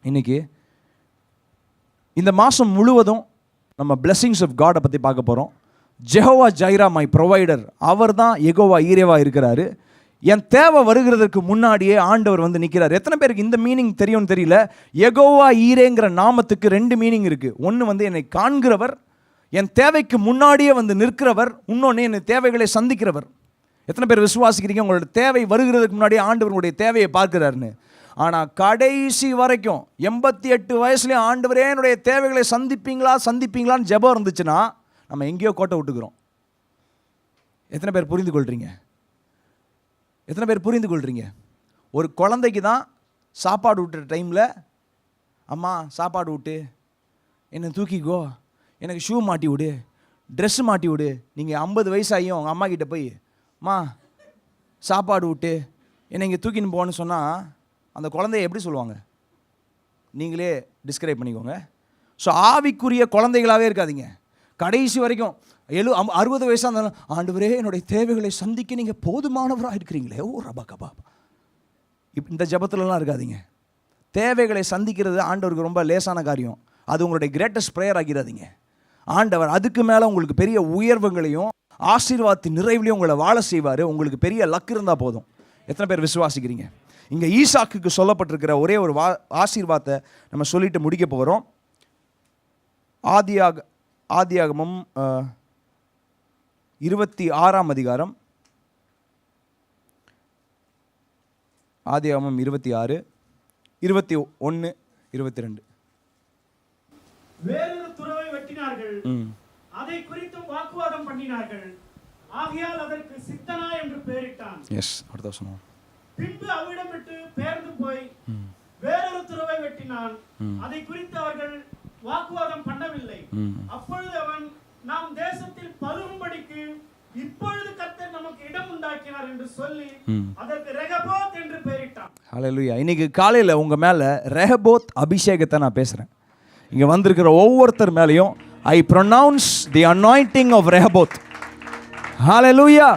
இன்றைக்கி இந்த மாதம் முழுவதும் நம்ம பிளெஸிங்ஸ் ஆஃப் காடை பற்றி பார்க்க போகிறோம். ஜெகோவா ஜைரா மை ப்ரொவைடர், அவர் தான் யெகோவா ஈரேவா இருக்கிறாரு. என் தேவை வருகிறதுக்கு முன்னாடியே ஆண்டவர் வந்து நிற்கிறார். எத்தனை பேருக்கு இந்த மீனிங் தெரியும்னு தெரியல. யெகோவா ஈரேங்கிற நாமத்துக்கு 2 மீனிங் இருக்குது. ஒன்று வந்து என்னை காண்கிறவர், என் தேவைக்கு முன்னாடியே வந்து நிற்கிறவர். இன்னொன்று என் தேவைகளை சந்திக்கிறவர். எத்தனை பேர் விசுவாசிக்கிறீங்க உங்களோட தேவை வருகிறதுக்கு முன்னாடியே ஆண்டவருடைய தேவையை பார்க்கிறாருன்னு? ஆனால் கடைசி வரைக்கும் 88 வயசுலேயும் ஆண்டவரே என்னுடைய தேவைகளை சந்திப்பீங்களான்னு ஜெபம் இருந்துச்சுன்னா நம்ம எங்கேயோ கோட்டை விட்டுக்கிறோம். எத்தனை பேர் புரிந்து கொள்கிறீங்க? எத்தனை பேர் புரிந்து கொள்கிறீங்க? ஒரு குழந்தைக்கு தான் சாப்பாடு விட்டுற டைமில், அம்மா சாப்பாடு விட்டு, என்னை தூக்கிக்கோ, எனக்கு ஷூ மாட்டி விடு, ட்ரெஸ்ஸு மாட்டி விடு. நீங்கள் 50 வயசாகியும் உங்கள் அம்மா கிட்டே போய் அம்மா சாப்பாடு விட்டு என்னை இங்கே தூக்கின்னு போன்னு சொன்னால் அந்த குழந்தைய எப்படி சொல்லுவாங்க? நீங்களே டிஸ்கிரைப் பண்ணிக்கோங்க. ஸோ ஆவிக்குரிய குழந்தைகளாகவே இருக்காதீங்க. கடைசி வரைக்கும் 60 வயசாக இருந்தாலும் ஆண்டவரே என்னுடைய தேவைகளை சந்திக்க நீங்கள் போதுமானவராக இருக்கிறீங்களே, ஓ ரபா கபா. இந்த ஜபத்துலலாம் இருக்காதீங்க. தேவைகளை சந்திக்கிறது ஆண்டவருக்கு ரொம்ப லேசான காரியம். அது உங்களுடைய கிரேட்டஸ்ட் ப்ரேயர் ஆகிறாதீங்க. ஆண்டவர் அதுக்கு மேலே உங்களுக்கு பெரிய உயர்வுகளையும் ஆசீர்வாதத்தின் நிறைவுலையும் உங்களை வாழ செய்வார். உங்களுக்கு பெரிய லக் இருந்தால் போதும். எத்தனை பேர் விசுவாசிக்கிறீங்க? இங்கே ஈசாக்குக்கு சொல்லப்பட்டிருக்கிற ஒரே ஒரு ஆசீர்வாதத்தை நம்ம சொல்லிட்டு முடிக்க போகிறோம். ஆதியாகமம் 26ஆம் அதிகாரம், ஆதியாகமம் 26, 21, 22. வேறொரு துறவை வெட்டினார்கள், அதை குறித்தும் வாக்குவாதம் பண்ணினார்கள். ஆகையால் அதற்கு சித்தனா என்று பெயரிட்டான். எஸ், அடுத்த வசனம். பின்பு அவ்விடம் விட்டு பெயர்ந்து போய் வேறொரு துறவை வெட்டினான். அதை குறித்து அவர்கள் வாக்குவாதம் பண்ணவில்லை. அப்பொழுது அவன், நாம் தேசத்தில் பருகும்படிக்கு இப்பொழுது கர்த்தர் நமக்கு இடம் உண்டாக்கினார் என்று சொல்லி அதற்கு ரெகபோத் என்று பெயரிட்டான். ஹல்லேலூயா. இன்னைக்கு காலையில் உங்கள் மேலே ரெகபோத் அபிஷேகத்தை நான் பேசுகிறேன். இங்கே வந்திருக்கிற ஒவ்வொருத்தர் மேலேயும் I pronounce the anointing of Rehoboth. Hallelujah.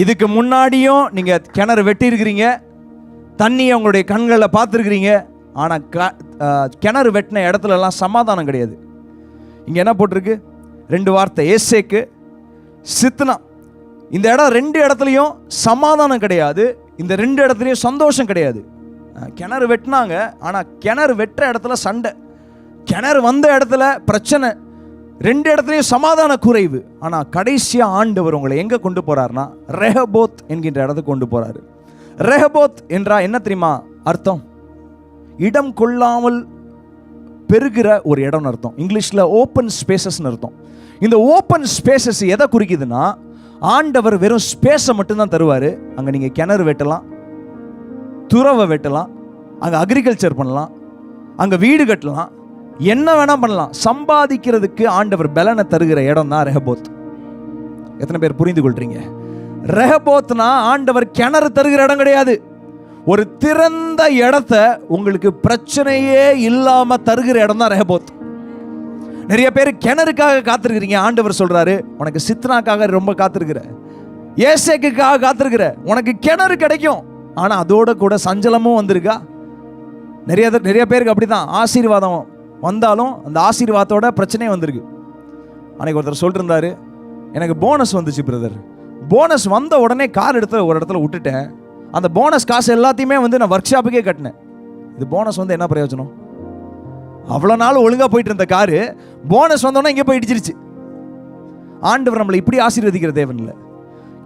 இதுக்கு முன்னாடியும் நீங்கள் கிணறு வெட்டியிருக்கிறீங்க, தண்ணியை உங்களுடைய கண்களில் பார்த்துருக்கிறீங்க. ஆனால் கிணறு வெட்டின இடத்துலலாம் சமாதானம் கிடையாது. இங்கே என்ன போட்டிருக்கு? 2 வார்த்தை, ஏசேக்கு சித்னா. இந்த இடம் 2 இடத்துலையும் சமாதானம் கிடையாது, இந்த 2 இடத்துலையும் சந்தோஷம் கிடையாது. கிணறு வெட்டினாங்க, ஆனால் கிணறு வெட்டுற இடத்துல சண்டை, கிணறு வந்த இடத்துல பிரச்சனை, 2 இடத்துலையும் சமாதான குறைவு. ஆனால் கடைசியாக ஆண்டவர் உங்களை எங்கே கொண்டு போகிறாருன்னா ரெஹபோத் என்கின்ற இடத்துக்கு கொண்டு போகிறாரு. ரெஹபோத் என்றால் என்ன தெரியுமா அர்த்தம்? இடம் கொள்ளாமல் பெருகிற ஒரு இடம்னு அர்த்தம். இங்கிலீஷில் ஓப்பன் ஸ்பேசஸ்ன்னு அர்த்தம். இந்த ஓப்பன் ஸ்பேசஸ் எதை குறிக்குதுன்னா, ஆண்டவர் வெறும் ஸ்பேஸை மட்டும்தான் தருவார். அங்கே நீங்கள் கிணறு வெட்டலாம், துறவை வெட்டலாம், அங்கே அக்ரிகல்ச்சர் பண்ணலாம், அங்கே வீடு கட்டலாம், என்ன வேணால் பண்ணலாம். சம்பாதிக்கிறதுக்கு ஆண்டவர் பலனை தருகிற இடம் தான் ரெஹபோத். எத்தனை பேர் புரிந்து கொள்றீங்க? ரெஹபோத்னா ஆண்டவர் கிணறு தருகிற இடம் கிடையாது. ஒரு திறந்த இடத்த உங்களுக்கு பிரச்சனையே இல்லாமல் தருகிற இடம் தான் ரெஹபோத். நிறைய பேர் கிணறுக்காக காத்திருக்கிறீங்க. ஆண்டவர் சொல்றாரு, உனக்கு சித்னாக்காக ரொம்ப காத்திருக்கிற, ஏசேக்குக்காக காத்திருக்கிற, உனக்கு கிணறு கிடைக்கும். ஆனால் அதோட கூட சஞ்சலமும் வந்திருக்கா. நிறைய பேருக்கு அப்படி தான். ஆசீர்வாதம் வந்தாலும் அந்த ஆசீர்வாதத்தோட பிரச்சனையே வந்திருக்கு. அன்னைக்கு ஒருத்தர் சொல்லிட்டு இருந்தாரு, எனக்கு போனஸ் வந்துச்சு பிரதர், போனஸ் வந்த உடனே கார் எடுத்து ஒரு இடத்துல விட்டுட்டேன், அந்த போனஸ் காசு எல்லாத்தையுமே நான் ஒர்க் ஷாப்புக்கே கட்டினேன். இது போனஸ் என்ன பிரயோஜனம்? அவ்வளோ நாள் ஒழுங்காக போயிட்டு இருந்த காரு போனஸ் வந்தோன்னா இங்கே போய் இடிச்சிருச்சு. ஆண்டவர் நம்மளை இப்படி ஆசீர்வதிக்கிற தேவன் இல்லை.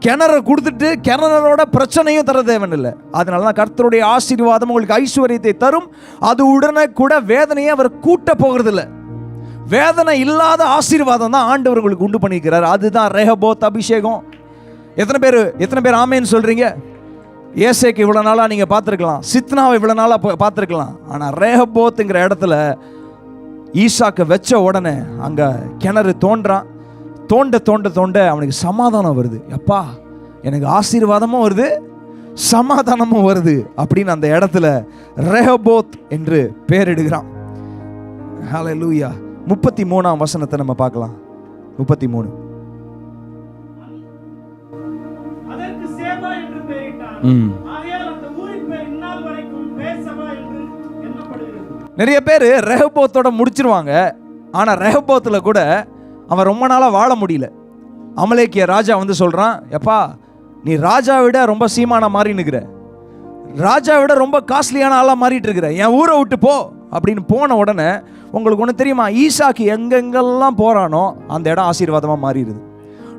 கிணற கொடுத்துட்டு கிணறோட பிரச்சனையும் தர தேவையில்லை. அதனால தான் கர்த்தருடைய ஆசீர்வாதம் உங்களுக்கு ஐஸ்வர்யத்தை தரும், அது உடனே கூட வேதனையை அவர் கூட்ட போகிறதில்ல. வேதனை இல்லாத ஆசீர்வாதம் தான் ஆண்டவர் உங்களுக்கு உண்டு பண்ணிக்கிறார். அதுதான் ரெஹபோத் அபிஷேகம். எத்தனை பேர் ஆமேன்னு சொல்றீங்க? ஏசேக்கு இவ்வளோ நாளாக நீங்கள் பார்த்துருக்கலாம், சித்னாவை இவ்வளோ நாளாக பார்த்துருக்கலாம். ஆனால் ரெஹபோத்துங்கிற இடத்துல ஈசாக்கு வச்ச உடனே அங்கே கிணறு தோன்றான். தோண்ட தோண்ட தோண்ட அவனுக்கு சமாதானம் வருது. அப்பா, எனக்கு ஆசீர்வாதமும் வருது, சமாதானமும் வருது அப்படின்னு அந்த இடத்துல ரெஹபோத் என்று பெயரிடுகிறான். ஹல்லேலூயா. 33ஆம் வசனத்தை நம்ம பார்க்கலாம். 33. அதற்கு சேபா என்று பெயரிட்டான். ஆகையால் அந்த ஊரின் பேர் இந்நாள் வரைக்கும் பேர்சபா என்று எண்ணப்படுகிறது. நிறைய பேர் ரெஹபோத்தோட முடிச்சிருவாங்க. ஆனால் ரெஹபோத்தில் கூட அவன் ரொம்ப நாளாக வாழ முடியல. அமலேக்கிய ராஜா வந்து சொல்கிறான், எப்பா நீ ராஜா விட ரொம்ப சீமான மாறி நிற்கிற, ராஜா விட ரொம்ப காஸ்ட்லியான ஆளாக மாறிட்டு இருக்கிற, என் ஊரை விட்டு போ அப்படின்னு போன உடனே உங்களுக்கு ஒன்று தெரியுமா, ஈசாக்கு எங்கெங்கெல்லாம் போகிறானோ அந்த இடம் ஆசீர்வாதமாக மாறிடுது.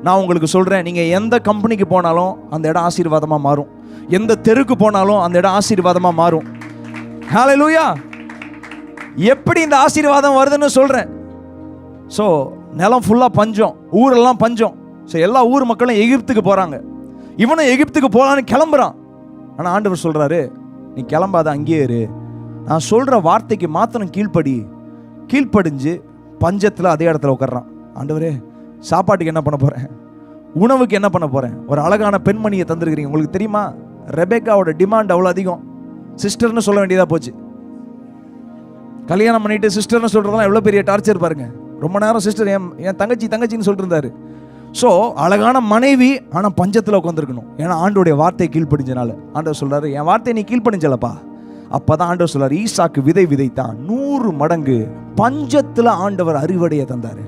நான் உங்களுக்கு சொல்கிறேன், நீங்கள் எந்த கம்பெனிக்கு போனாலும் அந்த இடம் ஆசீர்வாதமாக மாறும், எந்த தெருக்கு போனாலும் அந்த இடம் ஆசீர்வாதமாக மாறும். ஹல்லேலூயா. எப்படி இந்த ஆசீர்வாதம் வருதுன்னு சொல்கிறேன். ஸோ நிலம் ஃபுல்லாக பஞ்சம், ஊரெல்லாம் பஞ்சம். ஸோ எல்லா ஊர் மக்களும் எகிப்துக்கு போகிறாங்க. இவனும் எகிப்துக்கு போகலான்னு கிளம்புறான். ஆனால் ஆண்டவர் சொல்கிறாரு, நீ கிளம்பாத, அங்கேயே இரு, நான் சொல்கிற வார்த்தைக்கு மாத்திரம் கீழ்ப்படிஞ்சு பஞ்சத்தில் அதே இடத்துல உட்கார்றான். ஆண்டவரே, சாப்பாட்டுக்கு என்ன பண்ண போகிறேன், உணவுக்கு என்ன பண்ண போகிறேன், ஒரு அழகான பெண்மணியை தந்திருக்கிறீங்க. உங்களுக்கு தெரியுமா, ரெபேக்காவோட டிமாண்ட் அவ்வளோ அதிகம். சிஸ்டர்னு சொல்ல வேண்டியதாக போச்சு. கல்யாணம் பண்ணிட்டு சிஸ்டர்னு சொல்கிறதெல்லாம் எவ்வளோ பெரிய டார்ச்சர் பாருங்க. ரொம்ப நேரம் சிஸ்டர், என் தங்கச்சின்னு சொல்லிட்டு இருந்தாரு. ஸோ அழகான மனைவி, ஆனால் பஞ்சத்தில் உட்காந்துருக்கணும். ஏன்னா ஆண்டோடைய வார்த்தையை கீழ்ப்படிஞ்சனால. ஆண்டவர் சொல்கிறாரு, என் வார்த்தையை நீ கீழ்ப்படிஞ்சலப்பா. அப்போ தான் ஆண்டவர் சொல்கிறார், ஈசாக்கு விதை விதைத்தான், 100 மடங்கு பஞ்சத்தில் ஆண்டவர் அறுவடையை தந்தார்.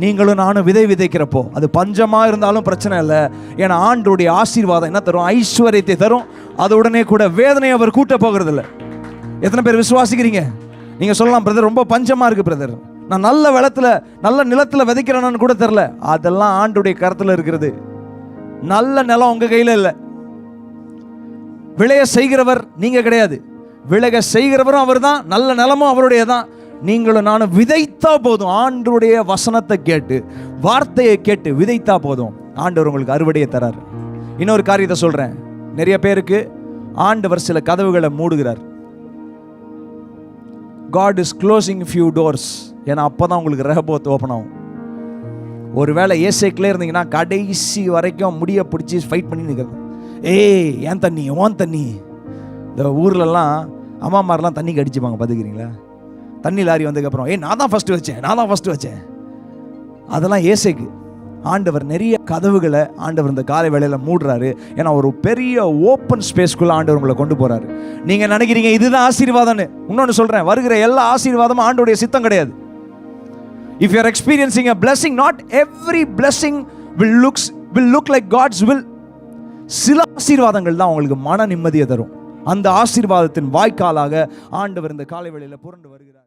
நீங்களும் நானும் விதை விதைக்கிறப்போ அது பஞ்சமாக இருந்தாலும் பிரச்சனை இல்லை. ஏன்னா ஆண்டோடைய ஆசீர்வாதம் என்ன தரும், ஐஸ்வர்யத்தை தரும். அது உடனே கூட வேதனையை அவர் கூட்ட போகிறதில்ல. எத்தனை பேர் விசுவாசிக்கிறீங்க? நீங்கள் சொல்லலாம், பிரதர் ரொம்ப பஞ்சமாக இருக்குது பிரதர், நான் நல்ல நிலத்தில் விதைக்கிறேன்னு கூட தெரில. அதெல்லாம் ஆண்டுடைய கருத்தில் இருக்கிறது. நல்ல நிலம் உங்கள் கையில் இல்லை. விளைய செய்கிறவர் நீங்கள் கிடையாது, விளைய செய்கிறவரும் அவர் தான், நல்ல நிலமும் அவருடைய தான். நீங்களும் நானும் விதைத்தா போதும். ஆண்டவருடைய வசனத்தை கேட்டு, வார்த்தையை கேட்டு விதைத்தா போதும், ஆண்டவர் உங்களுக்கு அறுவடையை தரார். இன்னொரு காரியத்தை சொல்கிறேன், நிறைய பேருக்கு ஆண்டவர் சில கதவுகளை மூடுகிறார். God is closing few doors. ஏன்னா அப்போ தான் உங்களுக்கு ரெஹபோத் ஓப்பன் ஆகும். ஒருவேளை ஏசேக்கிலே இருந்தீங்கன்னா கடைசி வரைக்கும் முடிய பிடிச்சி ஃபைட் பண்ணி நிற்கிறது. ஏன் தண்ணி, ஓன் தண்ணி. இந்த ஊர்லலாம் அம்மாமாரெலாம் தண்ணிக்கு அடிச்சுப்பாங்க, பார்த்துக்கிறீங்களா? தண்ணி லாரி வந்ததுக்கப்புறம், நான் தான் ஃபஸ்ட்டு வச்சேன். அதெல்லாம் ஏசேக்கு. ஆண்டவர் நிறைய கதவுகளை ஆண்டவர் இந்த காலை வேளையில் மூடுறாரு. ஏன்னா ஒரு பெரிய ஓப்பன் ஸ்பேஸ்க்குள்ளே ஆண்டவர் உங்களை கொண்டு போகிறாரு. நீங்கள் நினைக்கிறீங்க இதுதான் ஆசீர்வாதம்னு. இன்னொன்று சொல்கிறேன், வருகிற எல்லா ஆசீர்வாதமும் ஆண்டோடைய சித்தம் கிடையாது. If you are experiencing a blessing, not every blessing will look like God's will. சில ஆசீர்வாதங்கள் தான் உங்களுக்கு மன நிம்மதியை தரும். அந்த ஆசீர்வாதத்தின் வாய்க்காலாக ஆண்டவர் இந்த காலை வேளையில் புரண்டு வருகிறார்.